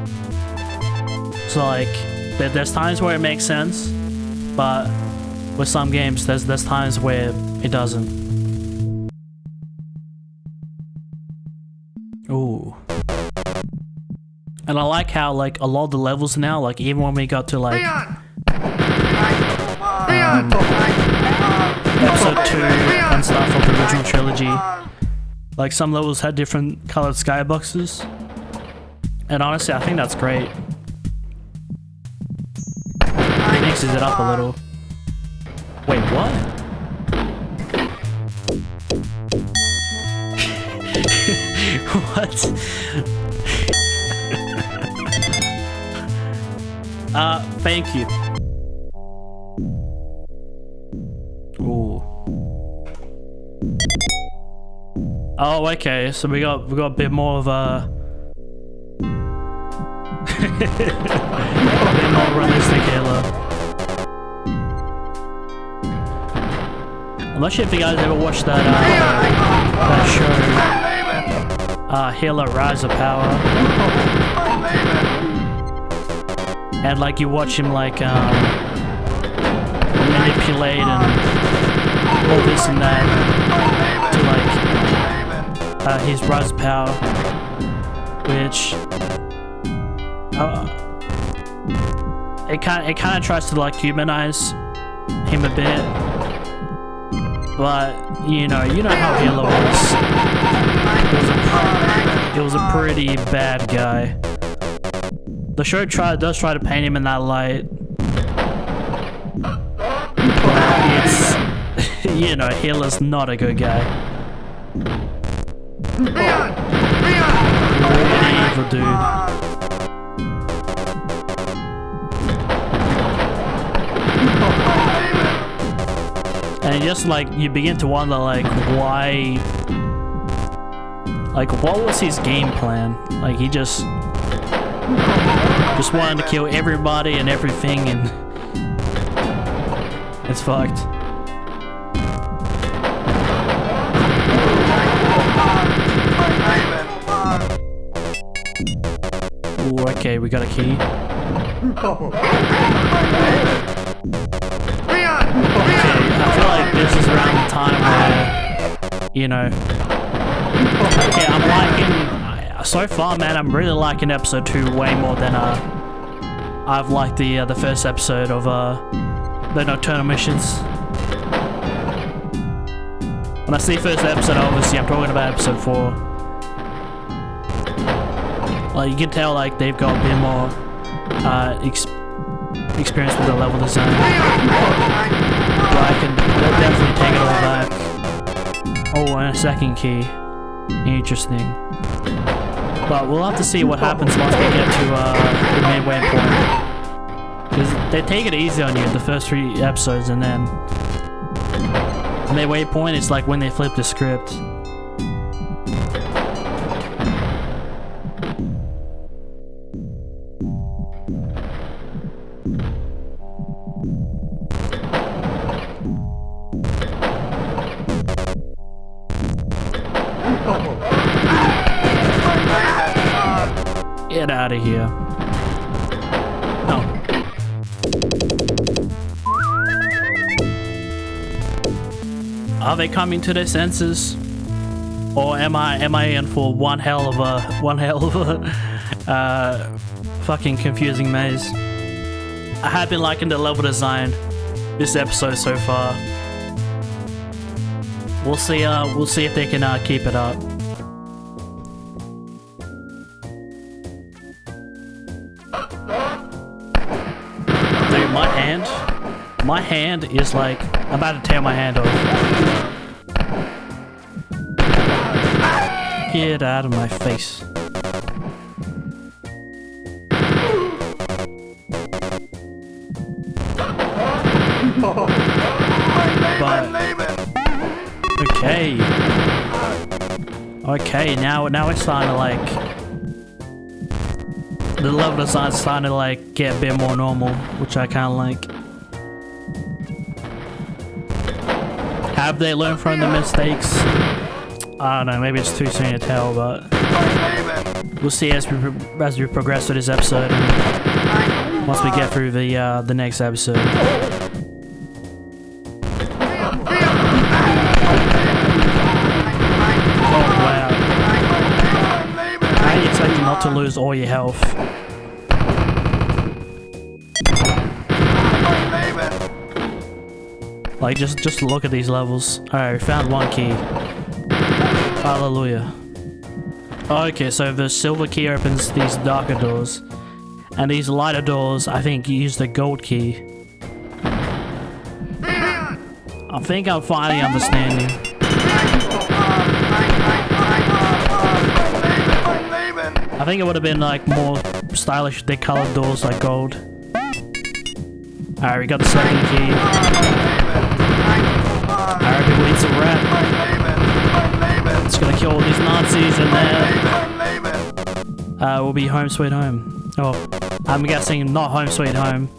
So like, there's times where it makes sense, but with some games, there's times where it doesn't. Ooh. And I like how like a lot of the levels now, like even when we got to like episode 2 and stuff of the original trilogy, Like some levels had different colored skyboxes. And honestly, I think that's great. It mixes it up a little. Wait, what? What? Thank you. Ooh. Oh, okay. So we got a bit more of a bit more realistic Halo. I'm not sure if you guys ever watched that show, Halo Rise of Power. And like you watch him like manipulate and all this and that to like his Rise of Power, which it kind of tries to like humanize him a bit, but you know how Halo was. It was a pretty bad guy. The show does try to paint him in that light. It's, you know, Halo's not a good guy. Really evil dude. And just like, you begin to wonder like, why, like what was his game plan? Like he just wanted to kill everybody and everything, and it's fucked. Ooh, okay, we got a key. Okay, I feel like this is around the time where, you know, okay, I'm liking, so far, man, I'm really liking episode 2 way more than I've liked the first episode of the Nocturnal missions. When I say first episode, obviously I'm talking about episode 4. Like you can tell, like they've got a bit more experience with the level design. But I can definitely take it all back. Oh, and a second key. Interesting. But we'll have to see what happens once we get to the main waypoint. Because they take it easy on you the first 3 episodes, and then the main waypoint is like when they flip the script. Get out of here. Oh. Are they coming to their senses? Or am I in for one hell of a fucking confusing maze? I have been liking the level design this episode so far. We'll see if they can keep it up. My hand is like, I'm about to tear my hand off. Get out of my face. But, okay. Okay, now it's starting to like, the level design's starting to like get a bit more normal, which I kind of like. Have they learned from the mistakes? I don't know, maybe it's too soon to tell, but we'll see as we progress with this episode, and once we get through the next episode. Oh wow! How do you expect not to lose all your health? Like, just look at these levels. Alright, we found one key. Hallelujah. Okay, so the silver key opens these darker doors. And these lighter doors, I think, use the gold key. I think I'm finally understanding. I think it would have been like more stylish if they colored doors like gold. Alright, we got the second key. Alright, people eat some rat. It's gonna kill all these Nazis and then we'll be home sweet home. Oh, I'm guessing not home sweet home.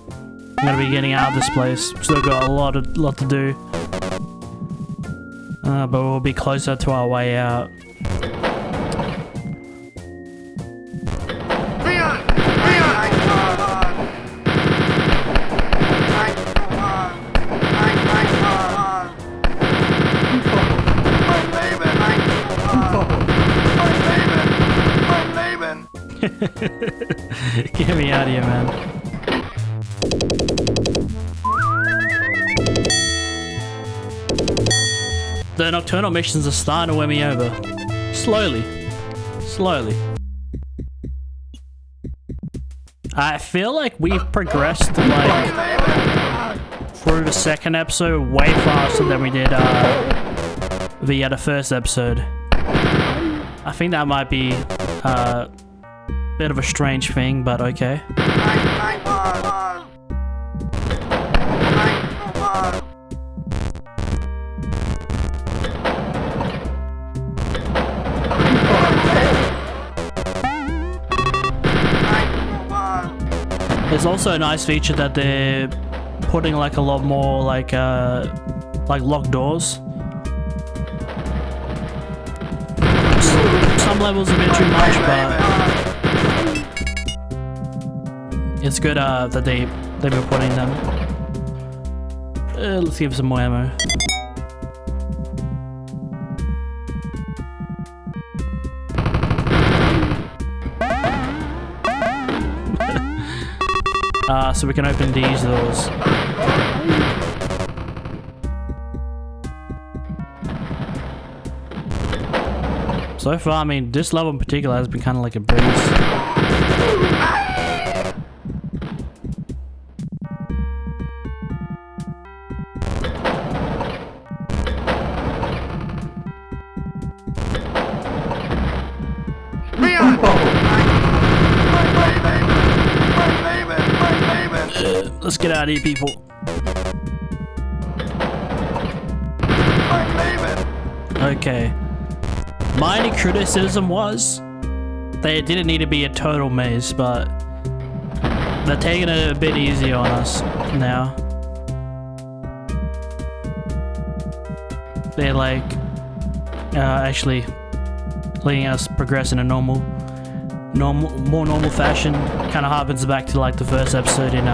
I'm gonna be getting out of this place. Still got a lot to do. But we'll be closer to our way out. Get me out of here, man. The Nocturnal missions are starting to win me over. Slowly. Slowly. I feel like we've progressed like through the second episode way faster than we did the first episode. I think that might be a bit of a strange thing, but okay. There's also a nice feature that they're putting like a lot more like locked doors. Some levels a bit too much, but it's good that they've been putting them. Let's give some more ammo. So we can open these doors. So far, I mean, this level in particular has been kind of like a breeze. Let's get out of here, people. Okay. My only criticism was they didn't need to be a total maze, but they're taking it a bit easy on us now. They're like actually letting us progress in a more normal fashion. Kind of harpens back to like the first episode in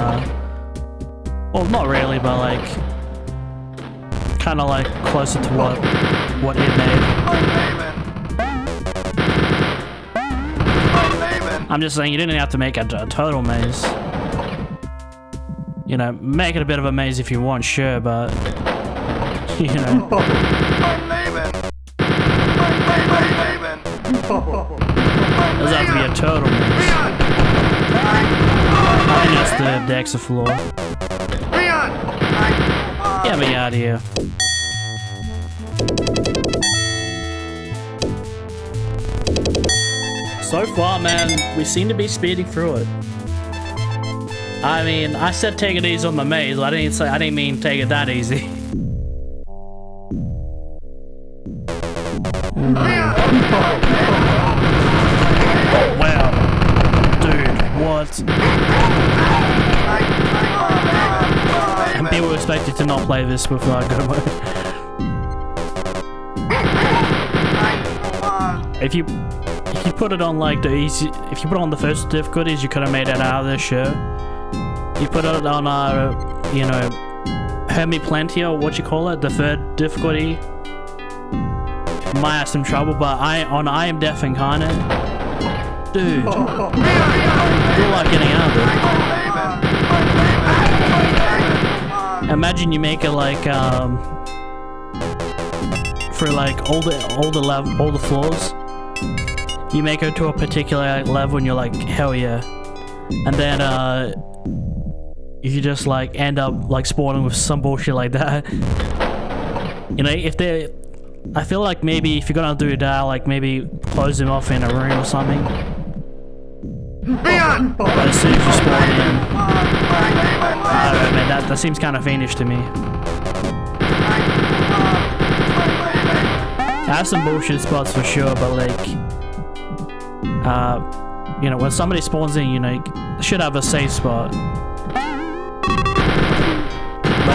well, not really, but like kind of like closer to what it made. I'm just saying you didn't have to make a total maze. You know, make it a bit of a maze if you want, sure, but you know. Doesn't have to be a total maze. I think that's the Dexa floor. Get me out of here. So far, man, we seem to be speeding through it. I mean, I said take it easy on the maze. I didn't mean take it that easy. Wow. Dude, what? And people expect you to not play this with go mode. If you put it on like the easy, if you put it on the first difficulties, you could have made it out of this, sure. You put it on you know, Hermit Plantia, or what you call it, the third difficulty, might have some trouble, but I am Deaf Incarnate, dude, good luck getting out of it. Imagine you make it like through like all the floors. You make it to a particular level and you're like, hell yeah. And then you just like end up like spawning with some bullshit like that. You know, I feel like maybe if you're gonna do that, like maybe close them off in a room or something. But as soon as you spawn in, I don't know, man, that seems kind of fiendish to me. I have some bullshit spots for sure, but like, you know, when somebody spawns in, you know, you should have a safe spot. But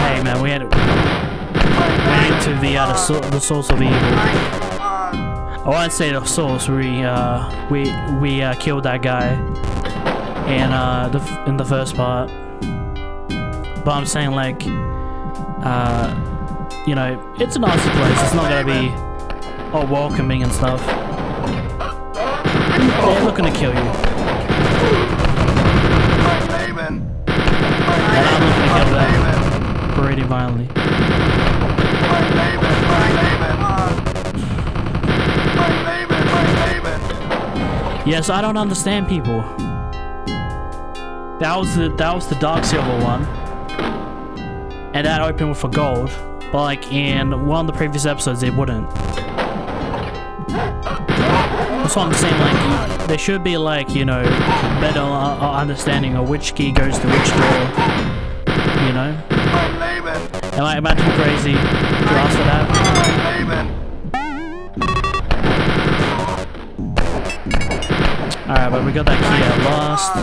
hey, man, we into the source of evil. I won't say the source. We killed that guy in the first part. But I'm saying like, you know, it's a nice place. It's not gonna be all welcoming and stuff. They're looking to kill you. And I'm looking to kill them pretty violently. Yes, I don't understand people. That was the Dark Silver one. And that opened with a gold. But like in one of the previous episodes it wouldn't. That's what I'm saying, like, there should be like, you know, better understanding of which key goes to which door, you know? Am I too crazy to ask for that? Alright, but we got that key at last.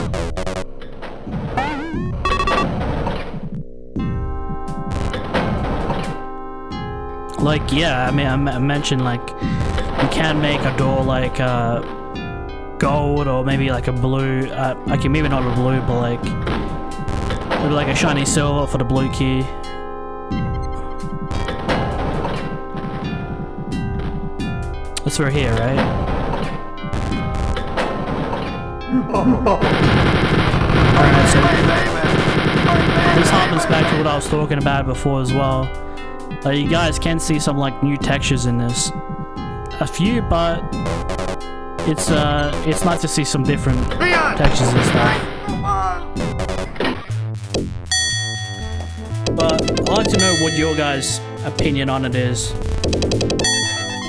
Like, yeah, I mean, I mentioned like, you can make a door like gold or maybe like a blue, okay, maybe not a blue, but like maybe like a shiny silver for the blue key. That's through here, right? Alright, so this harkens back to what I was talking about before as well. You guys can see some like new textures in this. A few, but it's nice to see some different textures and stuff. But I'd like to know what your guys' opinion on it is.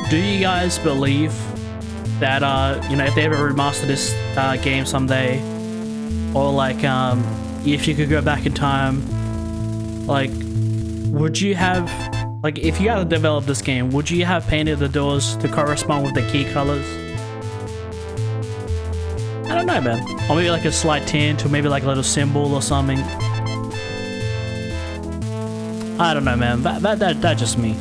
Do you guys believe that you know, if they ever remaster this game someday, or like if you could go back in time, like would you have, like, if you had to develop this game, would you have painted the doors to correspond with the key colors? I don't know, man. Or maybe like a slight tint, or maybe like a little symbol or something. I don't know, man. That's just me.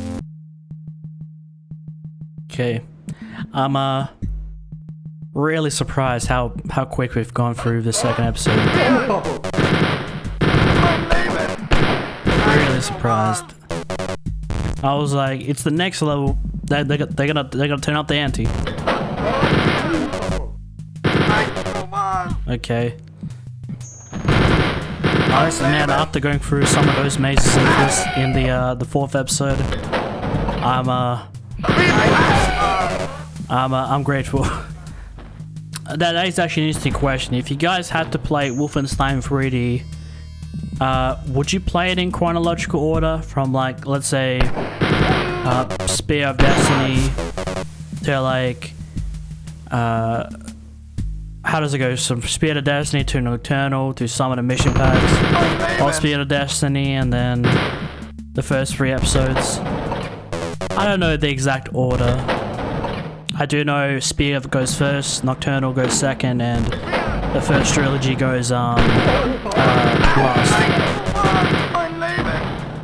Okay. I'm really surprised how quick we've gone through the second episode. Really surprised. I was like, it's the next level. They're gonna turn up the ante. Okay. Honestly, man, after going through some of those mazes in the fourth episode, I'm grateful. That is actually an interesting question. If you guys had to play Wolfenstein 3D, would you play it in chronological order from like, let's say, Spear of Destiny to like, how does it go? From Spear of Destiny to Nocturnal to some of the mission packs, or Spear of Destiny and then the first 3 episodes? I don't know the exact order. I do know Spear goes first, Nocturnal goes second, and the first trilogy goes last.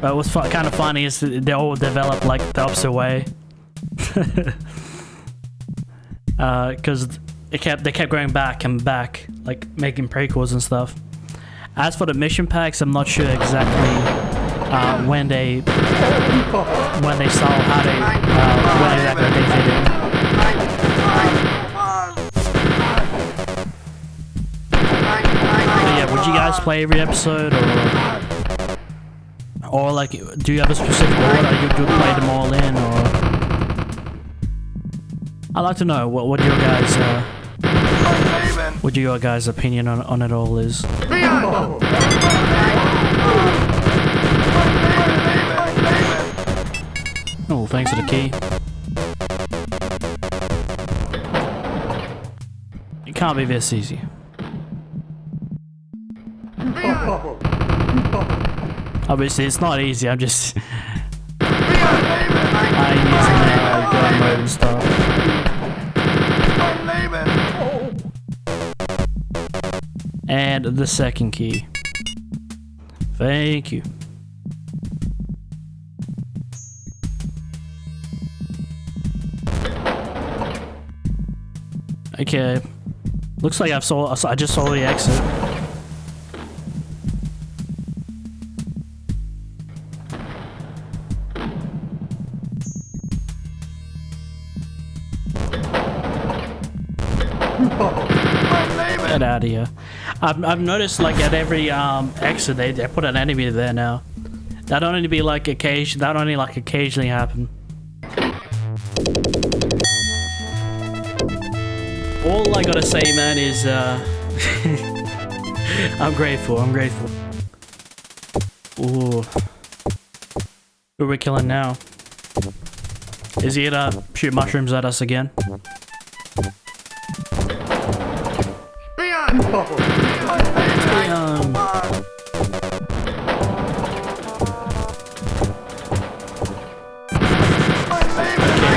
But what's kind of funny is they all develop like the opposite way. Because they kept going back and back, like making prequels and stuff. As for the mission packs, I'm not sure exactly when they saw how they when exactly they fit in. But yeah, would you guys play every episode, or like, do you have a specific order you do play them all in, or? I'd like to know what your guys' opinion on it all is. Oh, thanks for the key. It can't be this easy. Obviously, it's not easy. I'm just I'm using gun mode and stuff. And the second key. Thank you. Okay. Looks like I just saw the exit. Get out of here. I've noticed like at every exit they put an enemy there now. That only be like occasionally happen. All I gotta say, man, is I'm grateful. Ooh. Who are we killing now? Is he gonna shoot mushrooms at us again? Okay,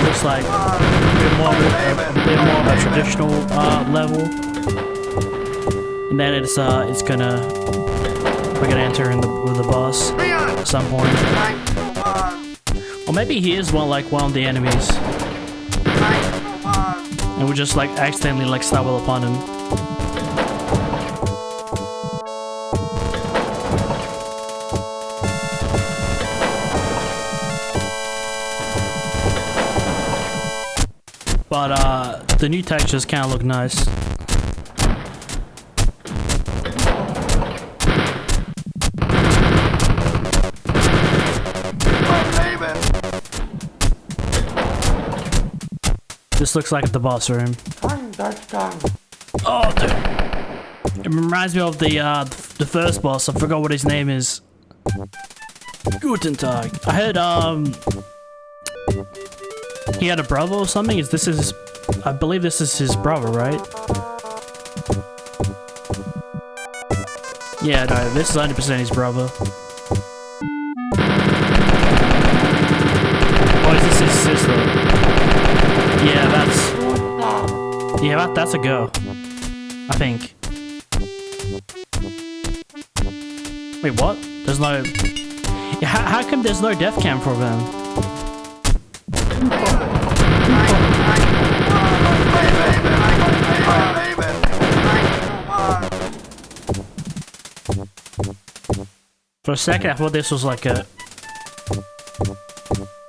looks like a bit more of a traditional level, and then we're gonna enter with the boss at some point, or maybe he is one of the enemies, and we just like accidentally like stumble upon him. But the new textures kind of look nice. This looks like the boss room. Oh, dude. It reminds me of the first boss. I forgot what his name is. Guten Tag. I heard he had a brother or something. I believe this is his brother, right? Yeah, no, this is 100% his brother. Or is this his sister? Yeah, that's a girl, I think. Wait, what? There's no... Yeah, how come there's no death cam for them? For a second, I thought this was like a...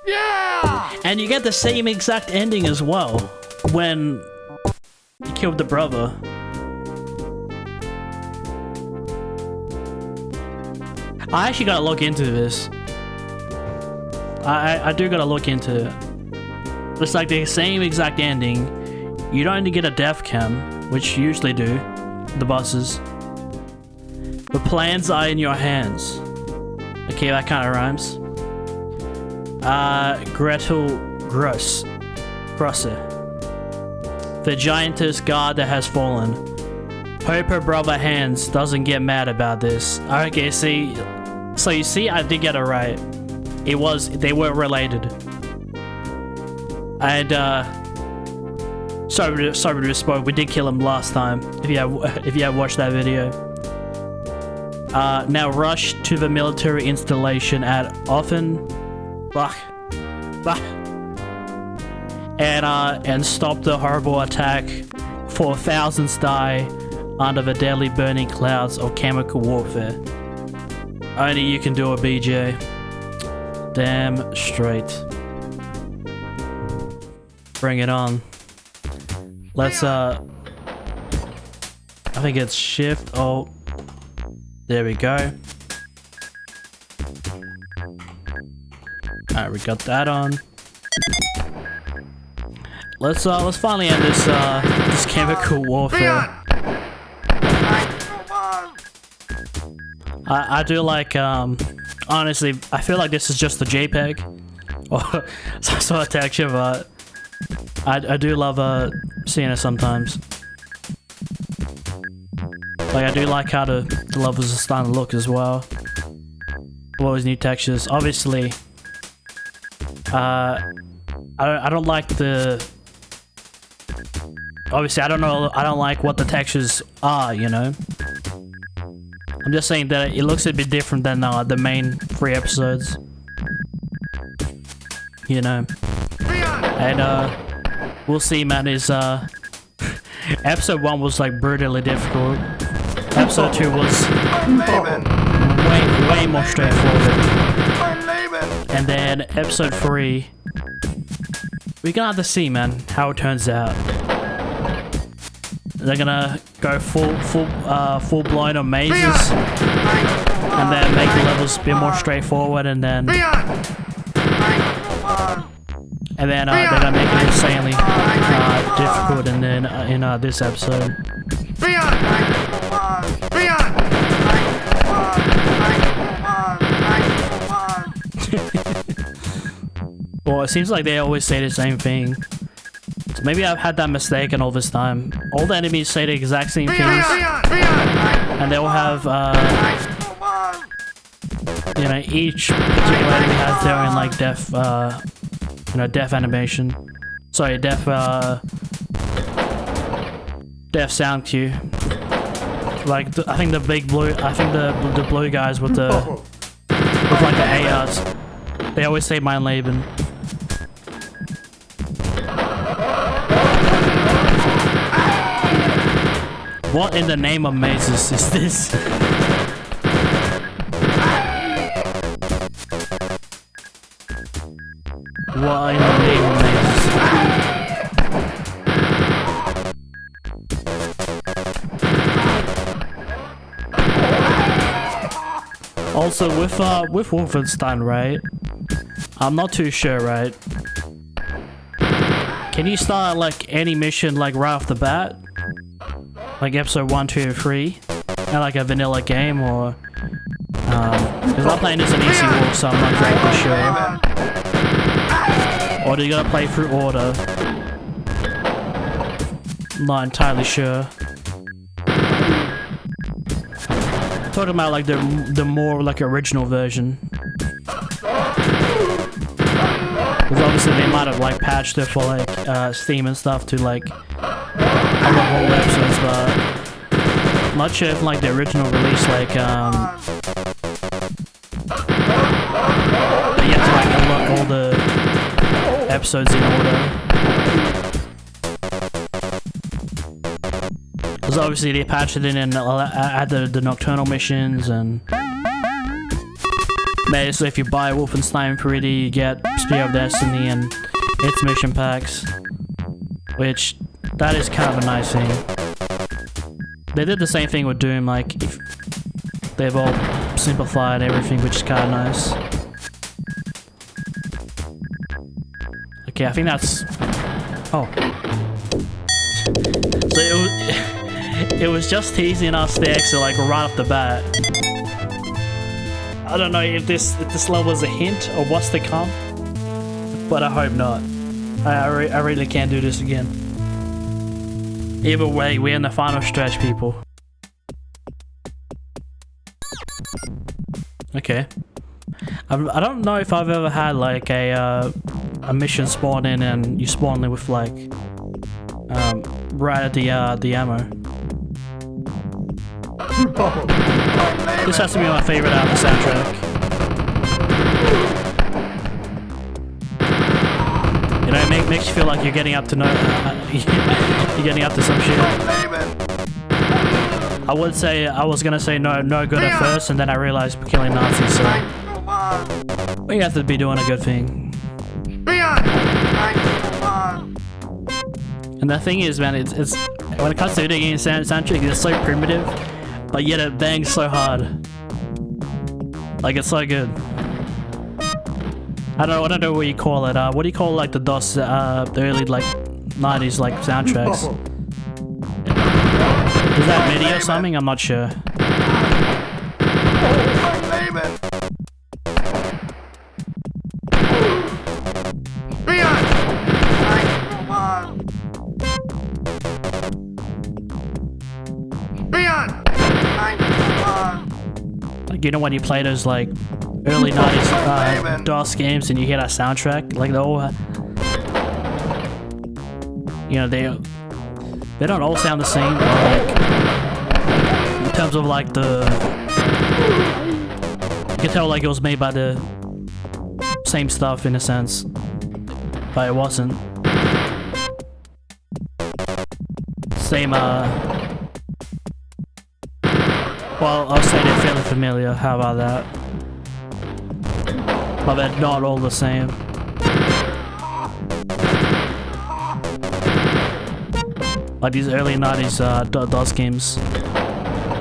Yeah! And you get the same exact ending as well, when you killed the brother. I actually gotta look into this. I do gotta look into it. It's like the same exact ending. You don't need to get a death cam, which you usually do, the bosses. The plans are in your hands. Okay, that kind of rhymes. Gretel Grosse. The giantess god that has fallen. Hope her brother Hans doesn't get mad about this. Okay, see. So you see, I did get it right. They were related. And, sorry to misspoke, we did kill him last time, if you have watched that video. Now rush to the military installation at Offenbach. And stop the horrible attack before thousands die under the deadly burning clouds of chemical warfare. Only you can do it, BJ. Damn straight. Bring it on. Let's I think it's shift. Oh, there we go. Alright, we got that on. let's finally end this chemical warfare. I do like, honestly, I feel like this is just a JPEG or some sort of texture, but I do love seeing it sometimes. Like, I do like how the levels are starting to look as well. All these new textures. Obviously, I don't like the. Obviously, I don't like what the textures are, you know. I'm just saying that it looks a bit different than the main 3 episodes. You know. And we'll see, man. Is episode 1 was like brutally difficult. Episode 2 was way more straightforward. And then episode 3, we're gonna have to see, man, how it turns out. They're gonna go full blown on mazes, and then make the levels a bit more straightforward, and then they're gonna make it insanely difficult. And then in this episode, well, it seems like they always say the same thing. So maybe I've had that mistaken all this time. All the enemies say the exact same things, and they all have, you know, each particular enemy has their own like death, you know, death animation. Sorry, death sound cue. Like I think the big blue, the blue guys with like the ARs, they always say mein Leben. What in the name of mazes is this? What in the name of mazes? Also, with Wolfenstein, right? I'm not too sure, right? Can you start like any mission like right off the bat? Like episode 1, 2, 3, and like a vanilla game, or because I'm playing this in easy walk, so I'm not exactly sure. Or do you gotta play through order? Not entirely sure. Talking about like the more like original version. Because obviously they might have like patched it for like Steam and stuff to like other whole episodes, but I'm not sure if like the original release like you have to like unlock all the episodes in order. Because obviously they patched it in and added the Nocturnal missions, and so if you buy Wolfenstein 3D, you get Spear of Destiny and its mission packs, which that is kind of a nice thing. They did the same thing with Doom, like they've all simplified everything, which is kind of nice. Okay, I think that's. Oh, so it was just teasing us the exit like right off the bat. I don't know if this level is a hint or what's to come, but I hope not. I really can't do this again. Either way, we're in the final stretch, people. Okay. I don't know if I've ever had like a mission spawn in and you spawn in with like right at the ammo. This has to be my favorite out of the soundtrack. You know, it makes you feel like you're getting up to you're getting up to some shit. I was gonna say no good at first, and then I realized we're killing Nazis, so we have to be doing a good thing. And the thing is, man, it's when it comes to video game soundtrack, it's so primitive, but yet it bangs so hard. Like, it's so good. I don't know what you call it. What do you call like the DOS, the early like 90s like soundtracks. Is that MIDI or something? I'm not sure. Like, you know when you play those like early 90s DOS games and you hear that soundtrack, like the all, you know, they don't all sound the same, but like in terms of like the, you can tell like it was made by the same stuff in a sense, but it wasn't. Same well, I'll say they're fairly familiar, how about that? But they're not all the same. Like these early 90s DOS games,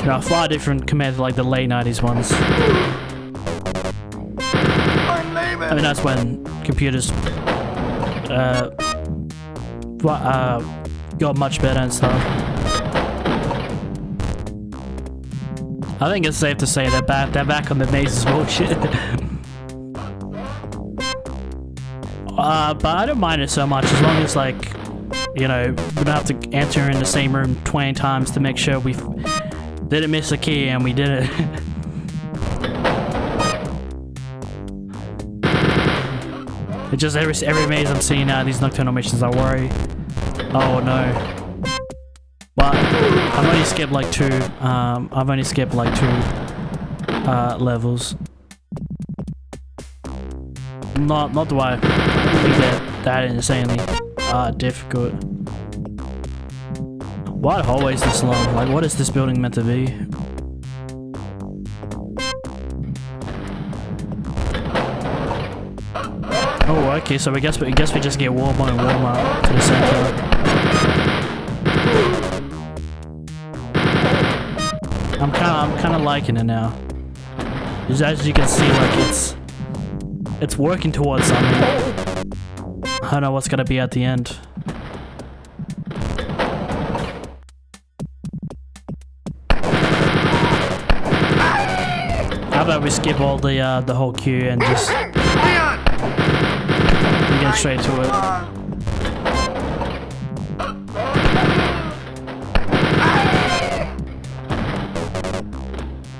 you know, far different compared to like the late 90s ones. I mean, that's when computers got much better and stuff. I think it's safe to say they're back on the Mazes bullshit. But I don't mind it so much as long as, like, you know, we don't have to enter in the same room 20 times to make sure we didn't miss a key and we did it. It's just every maze I'm seeing out of these Nocturnal missions, I worry. Oh no. But I've only skipped like two. Levels. Not do I think that insanely difficult. Why are hallways this long? Like, what is this building meant to be? Oh, okay. So I guess we just get warm on and warm up to the center. I'm kind of liking it now. As you can see, like it's working towards something. I don't know what's gonna be at the end. How about we skip all the whole queue and just get straight to it.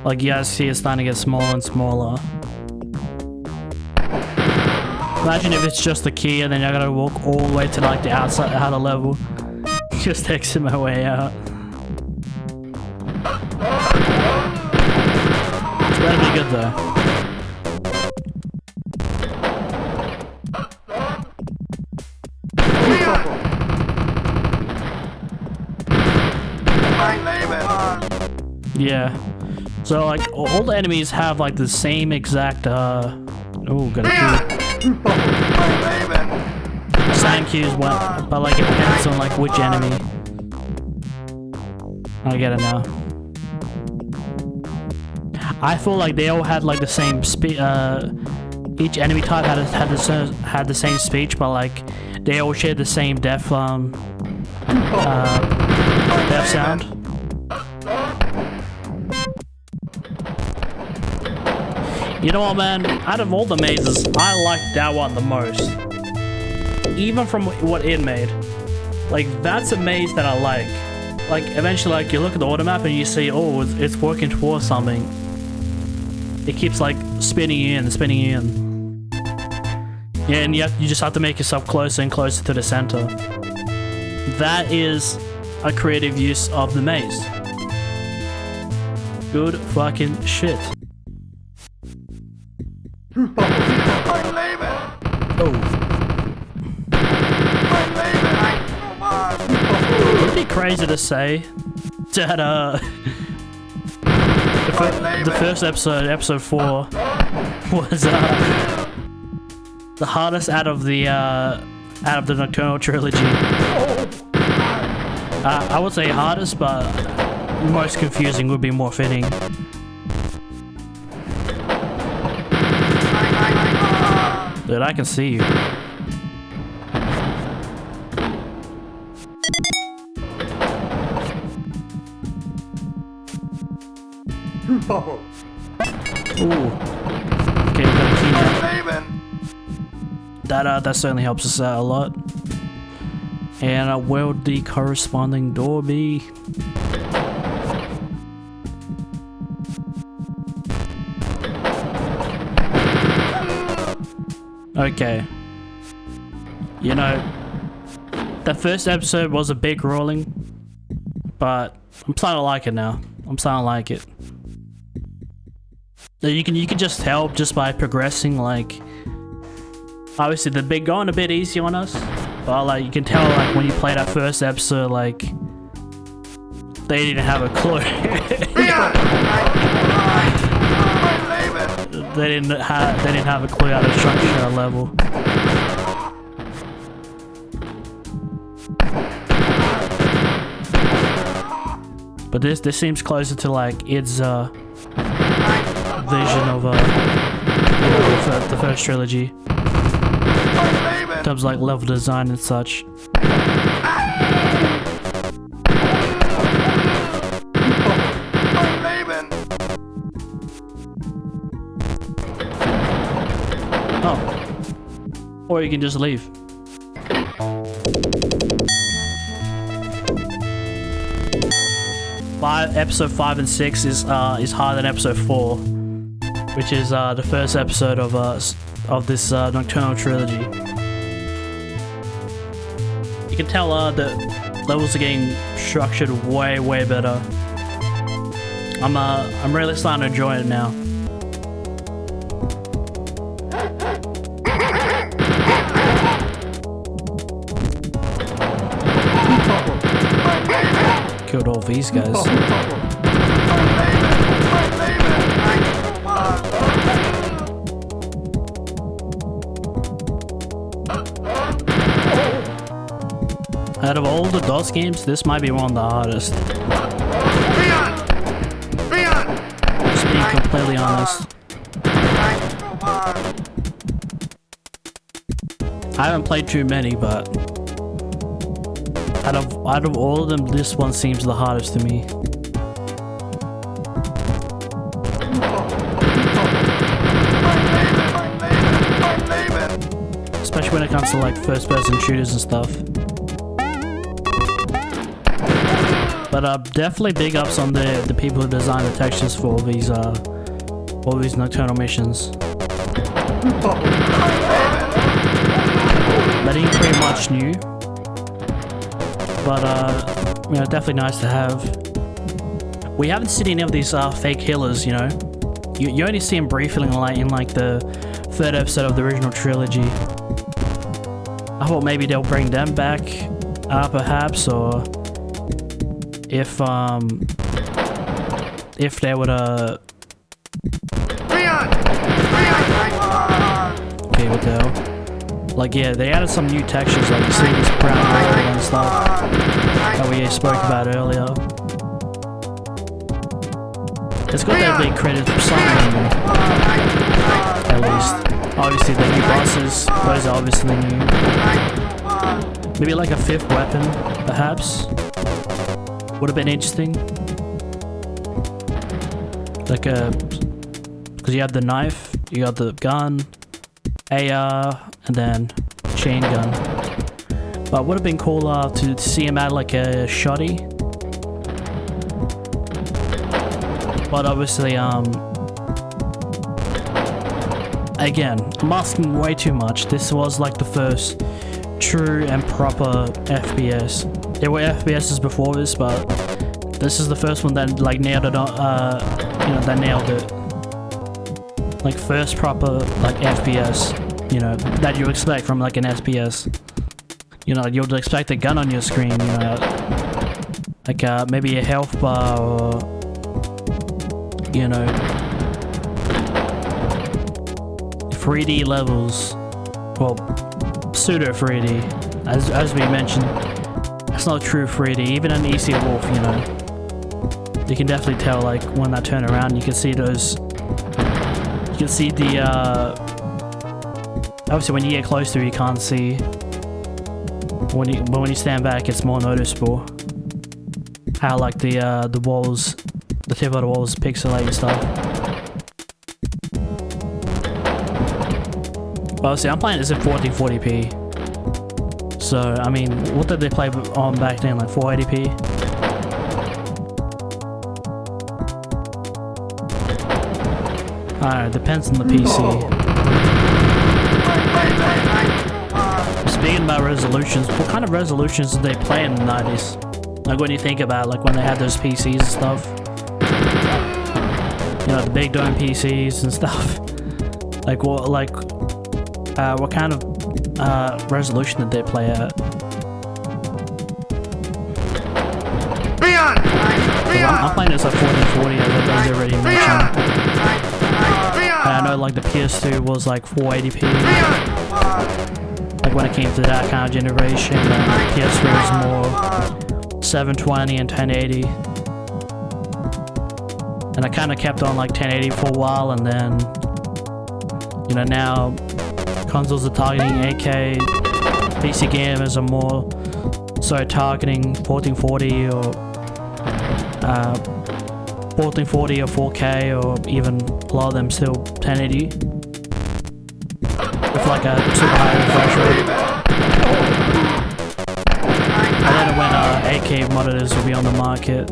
Like, you guys see, it's starting to get smaller and smaller. Imagine if it's just the key and then I gotta walk all the way to like the outer level. Just exit my way out. It's better be good though. Yeah. So like all the enemies have like the same exact oh, got a key. Same cues, but like it depends on like which enemy. I get it now. I feel like they all had like the same speed. Each enemy type had the same speech, but like they all shared the same death sound. You know what, man? Out of all the mazes, I like that one the most. Even from what it made. Like, that's a maze that I like. Like, eventually, like, you look at the auto map and you see, oh, it's working towards something. It keeps, like, spinning you in, spinning you in. Yeah, and you just have to make yourself closer and closer to the center. That is a creative use of the maze. Good fucking shit. Oh. It'd be crazy to say that the first episode 4, was the hardest out of the Nocturnal trilogy. I would say hardest, but most confusing would be more fitting. Dude, I can see you. Ooh. Okay, we got a key now. That certainly helps us out a lot. And where would the corresponding door be? Okay. You know, the first episode was a bit grueling, but I'm starting to like it now. I'm starting to like it. You can just tell just by progressing, like, obviously they've been going a bit easy on us, but like you can tell like when you play that first episode, like they didn't have a clue. they didn't have a clue how to structure a level. But this seems closer to like its vision of the first trilogy. In terms of like level design and such. Oh. Or you can just leave. Episode 5 and 6 is higher than episode 4, which is the first episode of this Nocturnal trilogy. You can tell the levels are getting structured way better. I'm really starting to enjoy it now. Killed all these guys. Out of all the DOS games, this might be one of the hardest. Just being completely honest. I haven't played too many, but out of all of them, this one seems the hardest to me. Especially when it comes to like first-person shooters and stuff. But definitely big ups on the people who designed the textures for all these Nocturnal missions. That ain't pretty much new. But you know, definitely nice to have. We haven't seen any of these fake healers, you know. You only see them briefly in like the third episode of the original trilogy. I thought maybe they'll bring them back, perhaps, or if they would okay, what the hell? Like, yeah, they added some new textures, like you see this brown oil and stuff that we spoke about earlier. It's got that big credit for something, at least. Obviously, the new bosses, those are obviously new. Maybe like a 5th weapon, perhaps. Would have been interesting. Like because you have the knife, you got the gun, AR, and then chain gun. But would have been cool to see him add like a shotty. But obviously, again, I'm asking way too much. This was like the first true and proper FPS. There were FPSs before this, but this is the first one that like nailed it. You know, that nailed it. Like first proper like FPS. You know, that you expect from like an SPS. You know, you'll expect a gun on your screen, you know, like maybe a health bar or, you know, 3D levels, well, pseudo 3D, as we mentioned. It's not true 3D, even an easy Wolf, you know. You can definitely tell, like, when I turn around, you can see those, you can see the, obviously when you get closer you can't see, but when you stand back it's more noticeable how like the walls the tip of the walls pixelated stuff. Well, see, I'm playing this at 1440p. So, I mean, what did they play on back then? Like 480p? Alright, depends on the PC. Speaking about resolutions, what kind of resolutions did they play in the 90s? Like when you think about like when they had those PCs and stuff. You know, the big dome PCs and stuff. Like what kind of resolution did they play at? I'm playing this at 1440 as I already mentioned. And I know like the PS2 was like 480p. Like when it came to that kind of generation, and the PS3 was more 720 and 1080. And I kind of kept on like 1080 for a while, and then, you know, now consoles are targeting 8K, PC gamers are more so targeting 1440 or 1440 or 4K, or even a lot of them still 1080 with like a super high refresh rate. I don't know when 8K monitors will be on the market.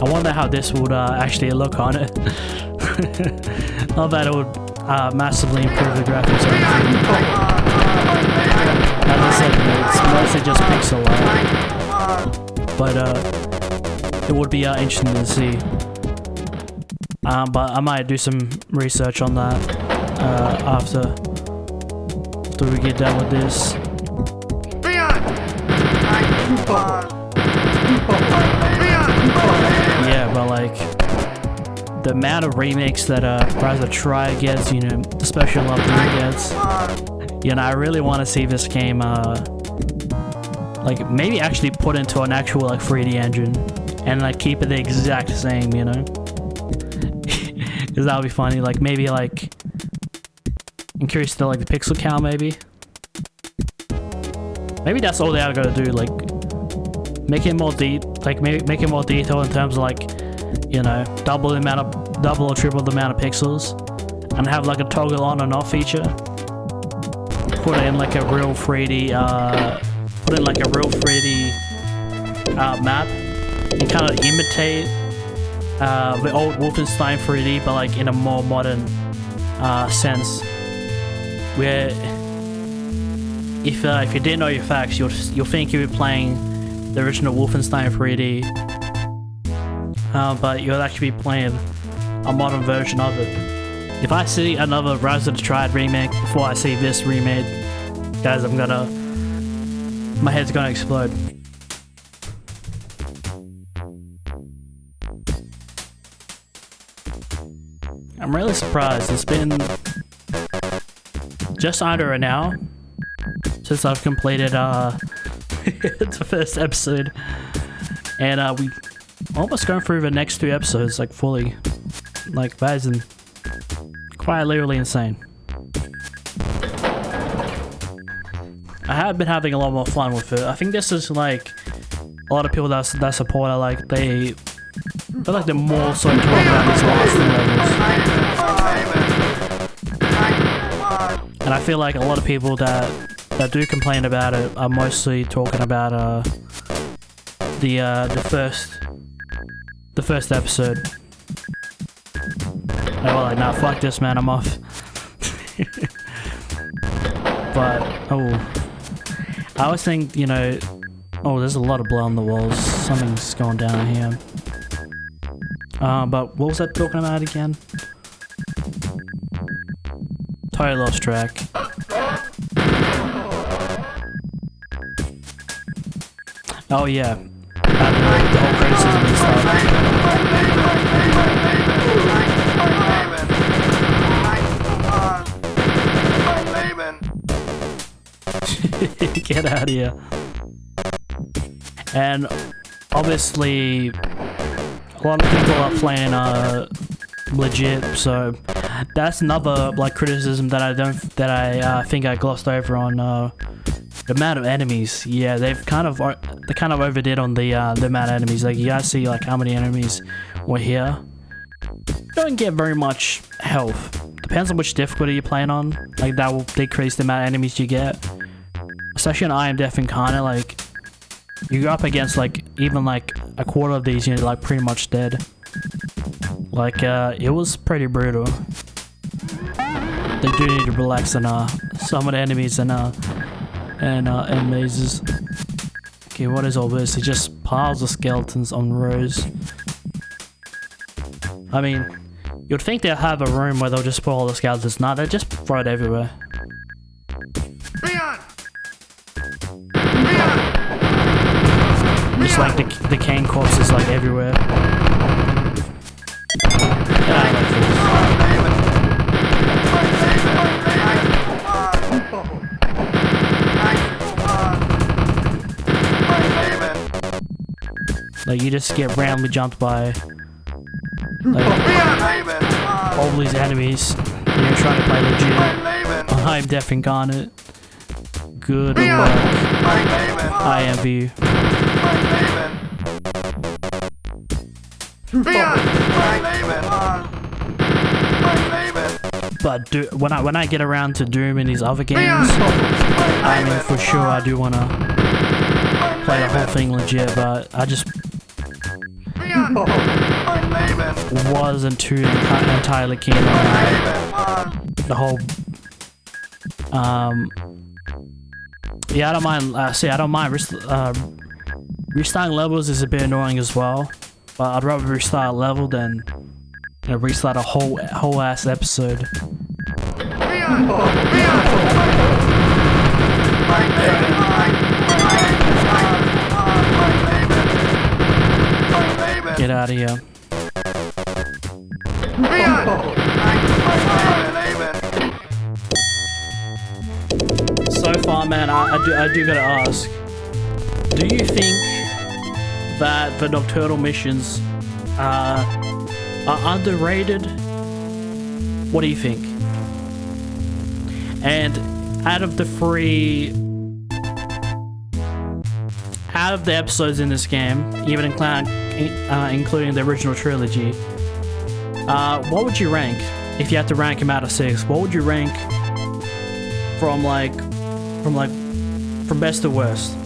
I wonder how this would actually look on it. Not that it would massively improve the graphics or anything. As I said, it's mostly just pixel art. But it would be interesting to see. But I might do some research on that after we get done with this. Yeah, but like the amount of remakes that Rise of Tri gets, you know, the special love gets, you know, I really want to see this game like maybe actually put into an actual like 3D engine and like keep it the exact same, you know. Because that would be funny. Like maybe like increase the like the pixel count, maybe that's all they are gonna do. Like make it more make it more detailed in terms of like, you know, double or triple the amount of pixels, and have like a toggle on and off feature. Put in like a real 3D map and kind of imitate the old Wolfenstein 3D, but like in a more modern sense, where if you didn't know your facts, you'll think you were playing the original Wolfenstein 3D, but you'll actually be playing a modern version of it. If I see another Rise of the Triad remake before I see this remake, guys, my head's gonna explode. I'm really surprised. It's been just under an hour since I've completed the first episode, and we almost going through the next 2 episodes like fully. Like that is quite literally insane. I have been having a lot more fun with it. I think this is like a lot of people that support it, like they're more so talking about these last 2 levels. And I feel like a lot of people that do complain about it are mostly talking about the first episode. They were like, nah, fuck this, man, I'm off. But I always think, you know, there's a lot of blood on the walls. Something's going down here. But what was I talking about again? Totally lost track. Oh yeah, the whole criticism and stuff. Get out of here. And obviously, a lot of people are playing legit, so that's another like criticism that I think I glossed over on the amount of enemies. Yeah, they kind of overdid on the amount of enemies. Like you guys see like how many enemies we're here. You don't get very much health. Depends on which difficulty you're playing on. Like, that will decrease the amount of enemies you get. Especially in I Am Death Incarnate, like, you go up against, like, even, like, a quarter of these, you're, like, pretty much dead. Like, it was pretty brutal. They do need to relax on, some of the enemies and mazes. Okay, what is all this? It's just piles of skeletons on rows. I mean, you'd think they'll have a room where they'll just put all the skeletons. Nah, they just throw it everywhere. Just like the cane corpses, like everywhere. Yeah, I like this. Like, you just get randomly jumped by, like, all these enemies, and you're trying to play legit. I Am Death Incarnate. Good work. I envy you. But when I get around to Doom and these other games, I mean, for sure I do wanna play the whole thing legit, but I just wasn't too entirely keen on the whole. Yeah, I don't mind. I don't mind. Restarting levels is a bit annoying as well, but I'd rather restart a level than, you know, restart a whole ass episode. Get out of here. So far, man, I do gotta ask, do you think that the Nocturnal missions are underrated? What do you think? And out of the episodes in this game, even including the original trilogy, what would you rank if you had to rank them out of 6? What would you rank from best to worst?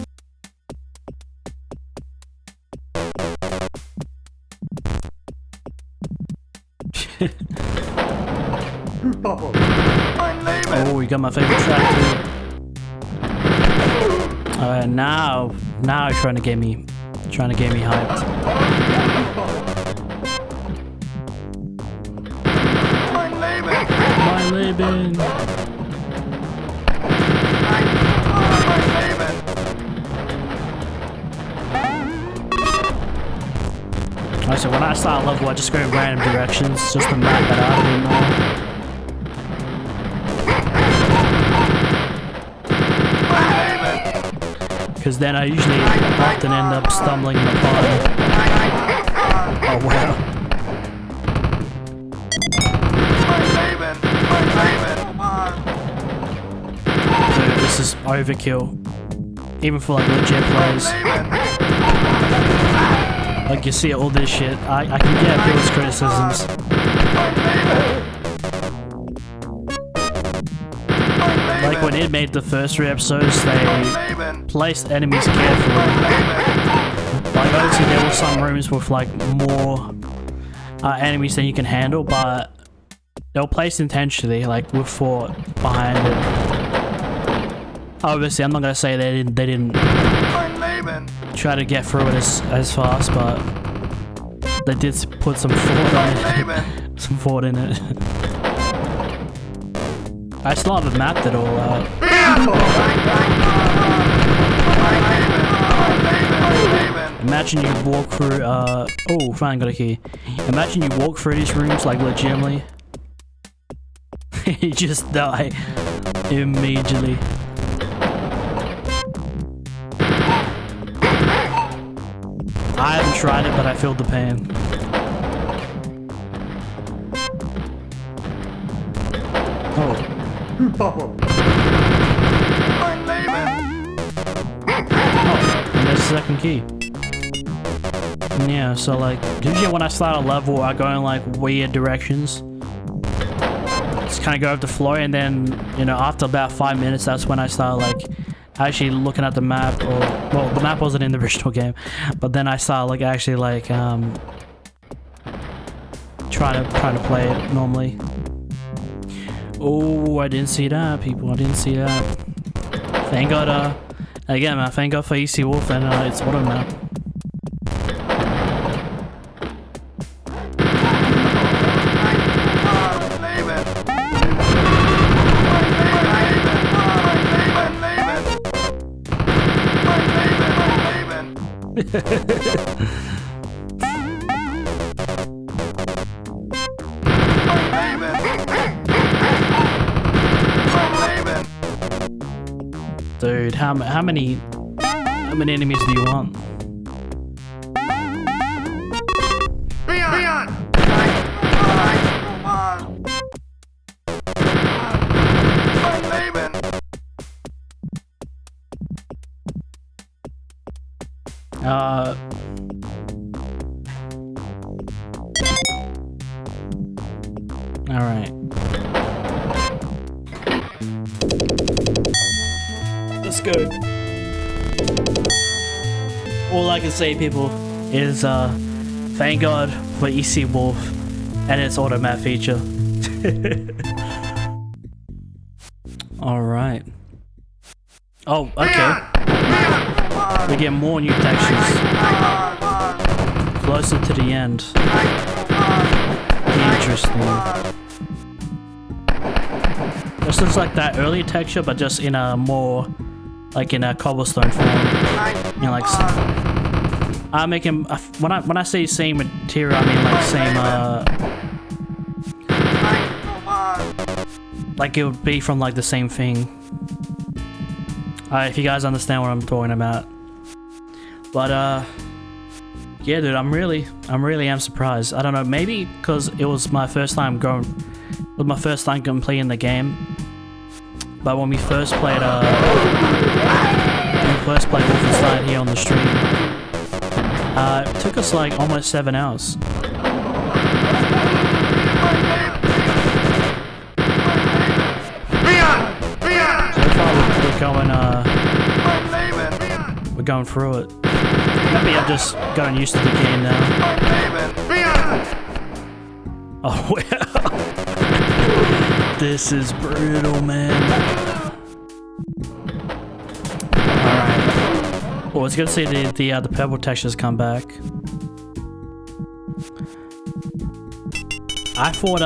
Oh, you got my favorite track too. Alright, now you're trying to get me hyped. My Leben. Alright, so when I start a level, I just go in random directions just to map that out a bit more. Because then I usually often end up stumbling upon. Oh wow. Dude, this is overkill. Even for like legit players. Like, you see all this shit. I can get people's criticisms. Like when it made the first 3 episodes, they placed enemies carefully. Like obviously there were some rooms with like more enemies than you can handle, but they were placed intentionally, like with thought behind it. Obviously I'm not gonna say they didn't try to get through it as fast, but they did put some thought on it. Some thought in it. I still haven't mapped it all out. Imagine you walk through, oh, finally got a key. Imagine you walk through these rooms, like, legitimately. You just die immediately. I haven't tried it, but I feel the pain. Oh. Oh, and there's the second key. Yeah, so like usually when I start a level, I go in like weird directions. Just kind of go up the floor, and then you know after about 5 minutes, that's when I start like actually looking at the map. Or well, the map wasn't in the original game, but then I started like actually like trying to play it normally. Oh, I didn't see that, people. I didn't see that. Thank God. Again, man. Thank God for EC Wolf and its auto map. Dude, how many enemies do you want? Alright. Let's go. All I can say, people, is thank God for EC Wolf and its auto map feature. Alright. Oh, okay. We get more new textures. Closer to the end. Interesting. This looks like that earlier texture, but just in a more, like in a cobblestone form. You know, like I'm making when I say same material, I mean like same like it would be from like the same thing. If you guys understand what I'm talking about. But yeah, dude, I'm really am surprised. I don't know, maybe because it was my first time completing the game. But when we first played Wolfenstein here on the stream, it took us like almost 7 hours. So far we're going through it. Maybe I've just gotten used to the game now. Oh wow. This is brutal, man. Alright. Well, it's good to see the purple textures come back. I thought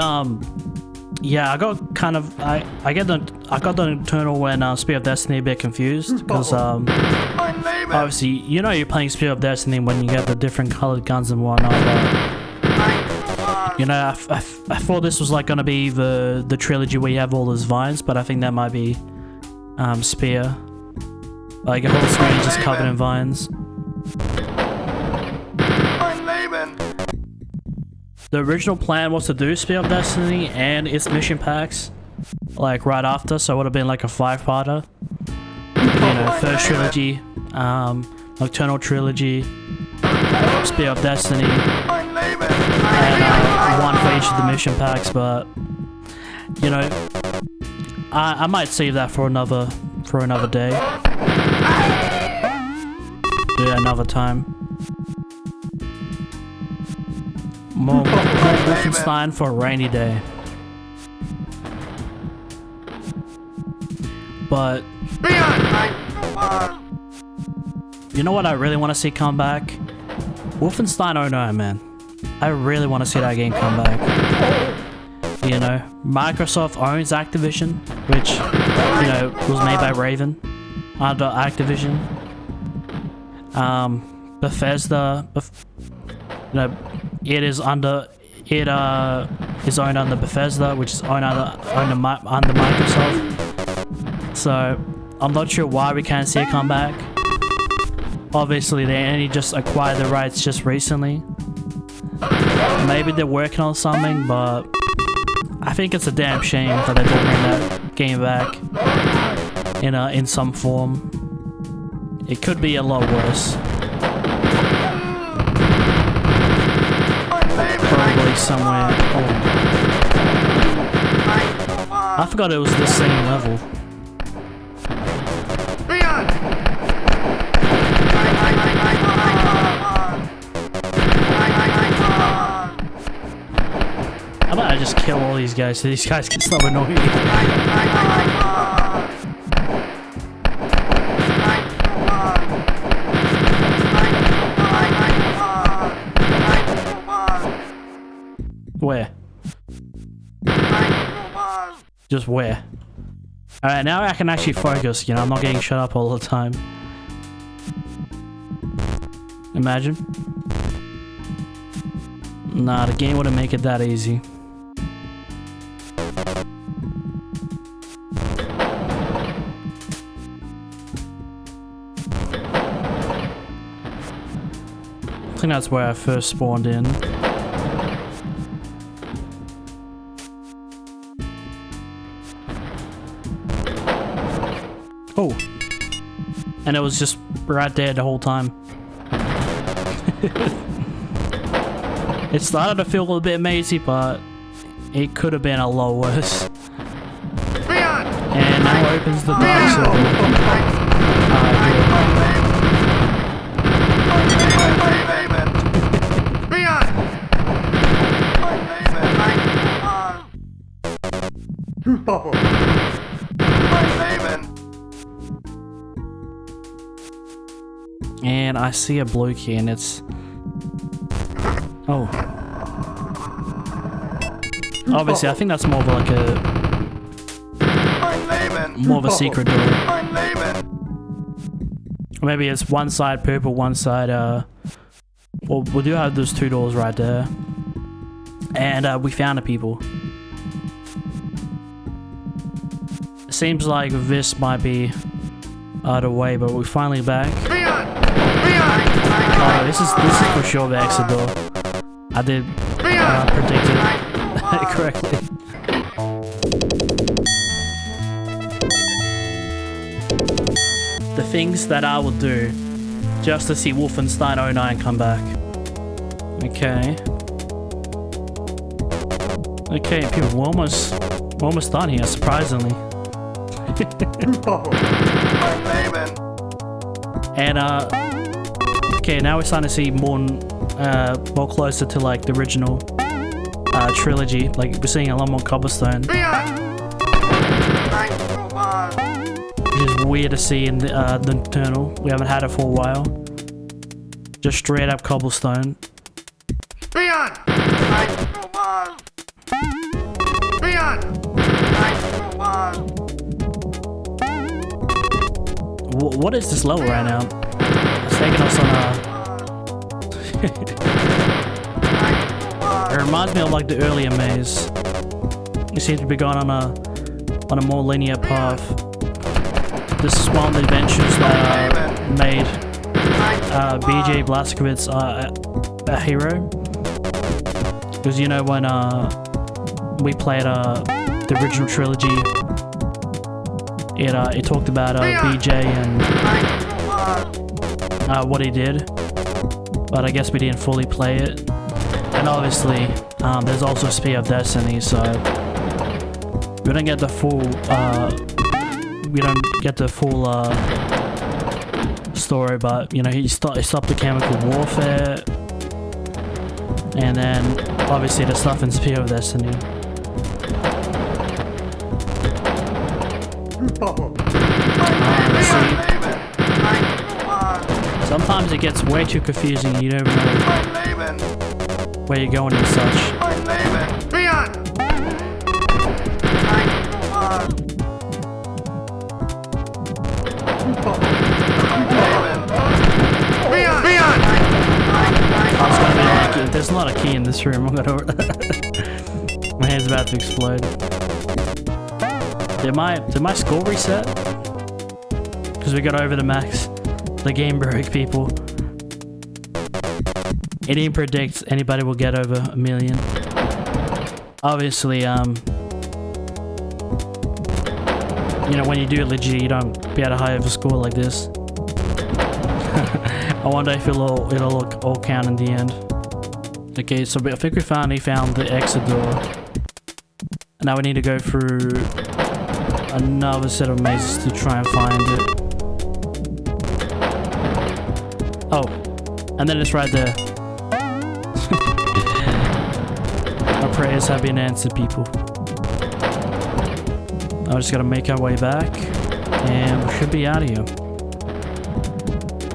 yeah, I got kind of I got the Nocturnal and Spear of Destiny a bit confused because obviously you know you're playing Spear of Destiny when you get the different colored guns and whatnot. You know, I thought this was like gonna be the trilogy where you have all those vines, but I think that might be Spear. Like a whole screen is just covered in vines. The original plan was to do Spear of Destiny and its mission packs like right after, so it would have been like a 5-parter. You know, first trilogy, Nocturnal trilogy, Spear of Destiny, and one for each of the mission packs. But you know, I might save that for another day. Yeah, another time. More Wolfenstein for a rainy day. But you know what I really want to see come back? Wolfenstein 09, man. I really want to see that game come back. You know, Microsoft owns Activision, which, you know, was made by Raven under Activision. Bethesda, you know, it is owned under Bethesda, which is owned under Microsoft. So I'm not sure why we can't see it come back. Obviously, they only just acquired the rights just recently. Maybe they're working on something, but I think it's a damn shame that they don't bring that game back in some form. It could be a lot worse. be somewhere. Oh. I forgot it was the same level. How about I just kill all these guys so these guys can stop annoying me? Where? Just where? Alright, now I can actually focus, you know, I'm not getting shut up all the time. Imagine. Nah, the game wouldn't make it that easy. I think that's where I first spawned in. Oh. And it was just right there the whole time. It started to feel a little bit mazy, but it could have been a lot worse. And now opens the dark circle. And I see a blue key and it's... Oh. Obviously, I think that's more of like a... more of a secret door. Or maybe it's one side purple, one side, well, we do have those two doors right there. And, we found the people. It seems like this might be the way, but we're finally back. Oh, this is for sure the exit door. I did predict it correctly. The things that I would do just to see Wolfenstein 09 come back. Okay. Okay, people, we're almost done here, surprisingly. And okay, now we're starting to see more closer to like the original trilogy. Like we're seeing a lot more cobblestone, which is weird to see in the Nocturnal. We haven't had it for a while. Just straight up cobblestone. What is this level right now? It's taking us on a... It reminds me of like the earlier maze. It seems to be going on a more linear path. This is one of the adventures that made BJ Blazkowicz a hero. Because you know when we played the original trilogy, it talked about BJ and what he did, but I guess we didn't fully play it. And obviously, there's also Spear of Destiny, so we don't get the full story. But you know, he stopped the chemical warfare, and then obviously the stuff in Spear of Destiny. Sometimes it gets way too confusing and you don't know where you're going and such. I was gonna be like, there's not a key in this room, I'm gonna... My hand's about to explode. Did my score reset? Because we got over the max. The game broke, people. It didn't predict anybody will get over 1 million. Obviously, you know, when you do it legit, you don't be able to high over score like this. I wonder if it'll all count in the end. Okay, so I think we finally found the exit door. Now we need to go through another set of mazes to try and find it. Oh, and then it's right there. Our prayers have been answered, people. I just gotta make our way back, and we should be out of here.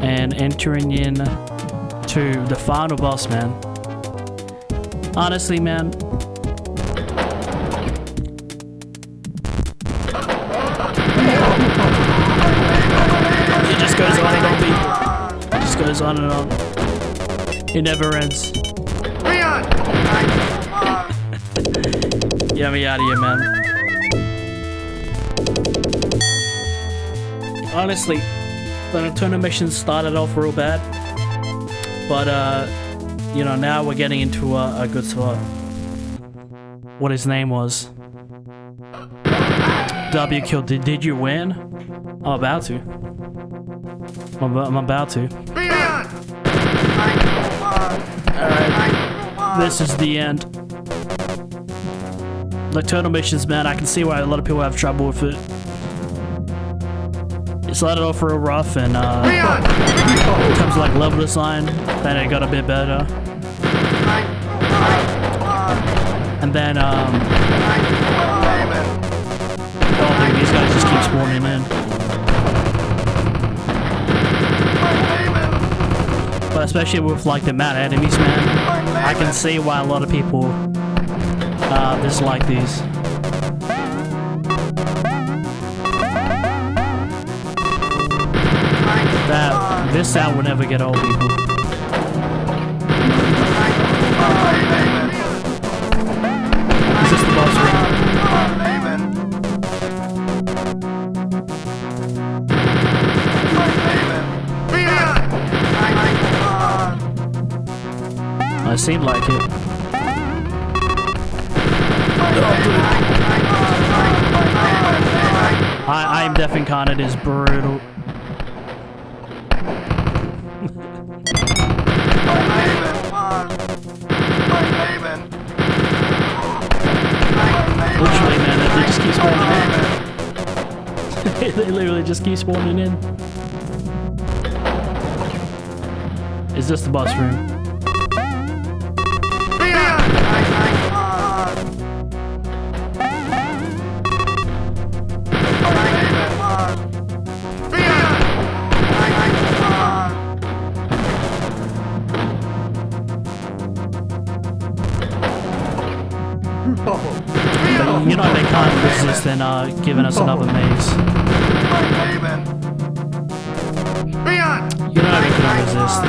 And entering in to the final boss, man. Honestly, man. It just goes on and on, people. It just goes on and on. It never ends. Get me out of here, man. Honestly, the Nocturnal mission started off real bad. But, you know, now we're getting into a good spot. What his name was. W killed. Did you win? I'm about to. I'm about to. Alright. This is the end. Nocturnal missions, man, I can see why a lot of people have trouble with it. It started off real rough, and in terms of like level design, then it got a bit better. And then, oh dude, these guys just keep spawning in. But especially with like the mad enemies, man, I can see why a lot of people dislike these. This sound will never get old, people. Is this the boss room? It seemed like it. I am deaf incarnate is brutal. Literally, man, they just keep spawning in. They literally just keep spawning in. Is this the boss room? You know they can't resist in giving us another maze. You know they can't resist.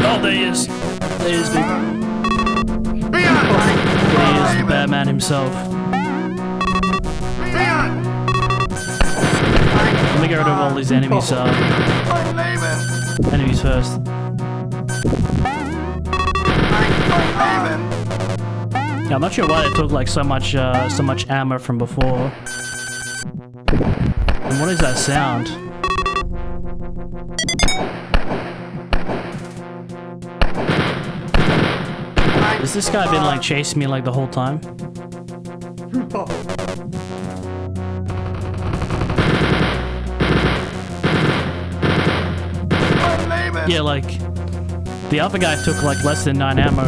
Oh, there he is. There he is, people. There he is, the bad man himself. Let me get rid of all these enemies. Enemies first. Yeah, I'm not sure why they took like so much ammo from before. And what is that sound? Has this guy been like chasing me like the whole time? Yeah, like, the other guy took like less than 9 ammo,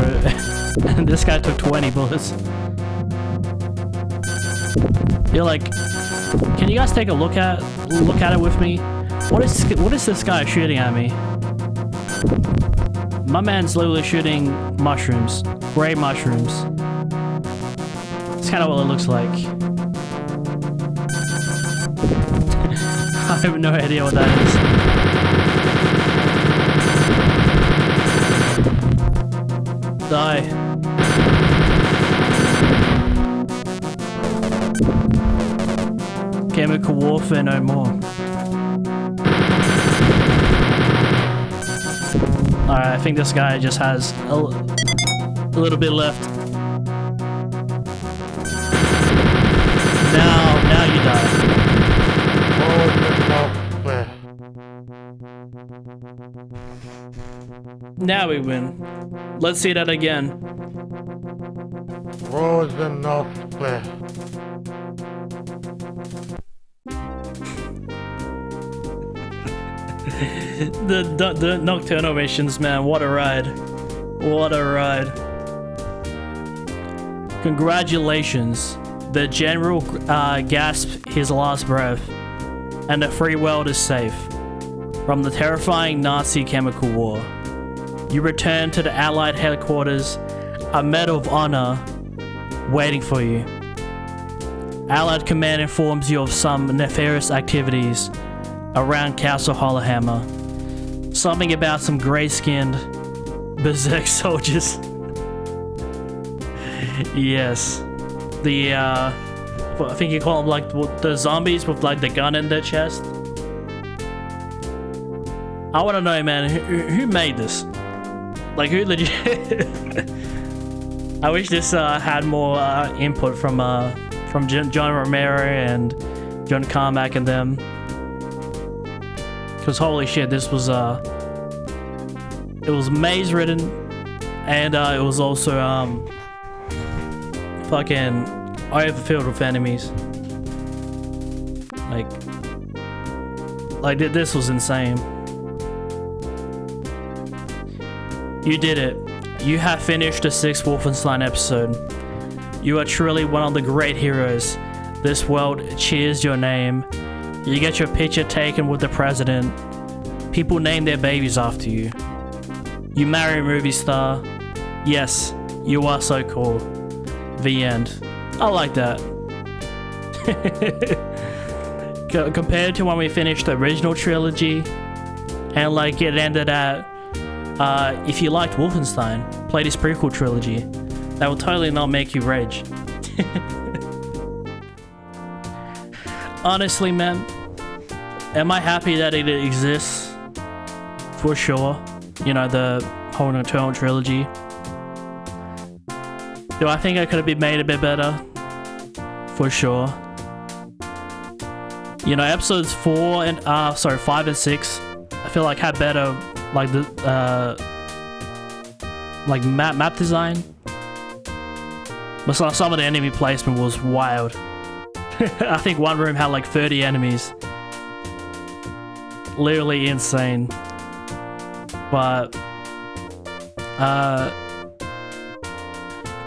and this guy took 20 bullets. You're like, can you guys take a look at it with me? What is this guy shooting at me? My man's literally shooting mushrooms, gray mushrooms. It's kind of what it looks like. I have no idea what that is. Die. Chemical warfare no more. Alright, I think this guy just has a little bit left. Now you die. Now we win. Let's see that again. the Nocturnal missions, man, what a ride. What a ride. Congratulations. The general gasped his last breath, and the free world is safe from the terrifying Nazi chemical war. You return to the Allied headquarters, a medal of honor waiting for you. Allied command informs you of some nefarious activities around Castle Hollowhammer. Something about some grey-skinned berserk soldiers. Yes. The, I think you call them like the zombies with like the gun in their chest. I want to know, man, who made this? Like, who legit... I wish this had more input from John Romero and John Carmack and them. Because holy shit, this was it was maze ridden, and it was also fucking overfilled with enemies. Like this was insane. You did it. You have finished the 6th Wolfenstein episode. You are truly one of the great heroes. This world cheers your name. You get your picture taken with the president. People name their babies after you. You marry a movie star. Yes, you are so cool. The end. I like that. Compared to when we finished the original trilogy, and like it ended at, if you liked Wolfenstein, play this prequel trilogy. That will totally not make you rage. Honestly, man, am I happy that it exists? For sure. You know, the whole Nocturnal trilogy. Do I think it could have been made a bit better? For sure. You know, episodes 5 and 6, I feel like had better, like the like map design. But some of the enemy placement was wild. I think one room had like 30 enemies. Literally insane. But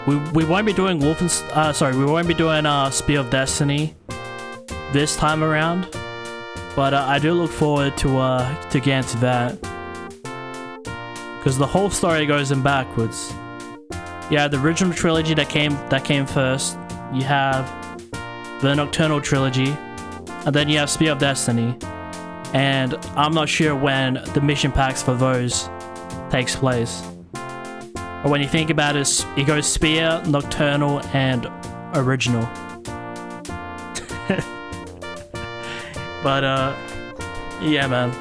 we won't be doing we won't be doing Spear of Destiny this time around. But I do look forward to getting to that, because the whole story goes in backwards. Yeah, the original trilogy that came first. You have the Nocturnal trilogy, and then you have Spear of Destiny. And I'm not sure when the mission packs for those takes place. But when you think about it, it goes Spear, Nocturnal, and Original. But yeah, man.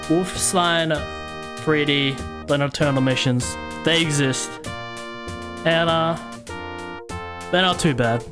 Wolfenstein 3D, the Nocturnal missions, they exist. And they're not too bad.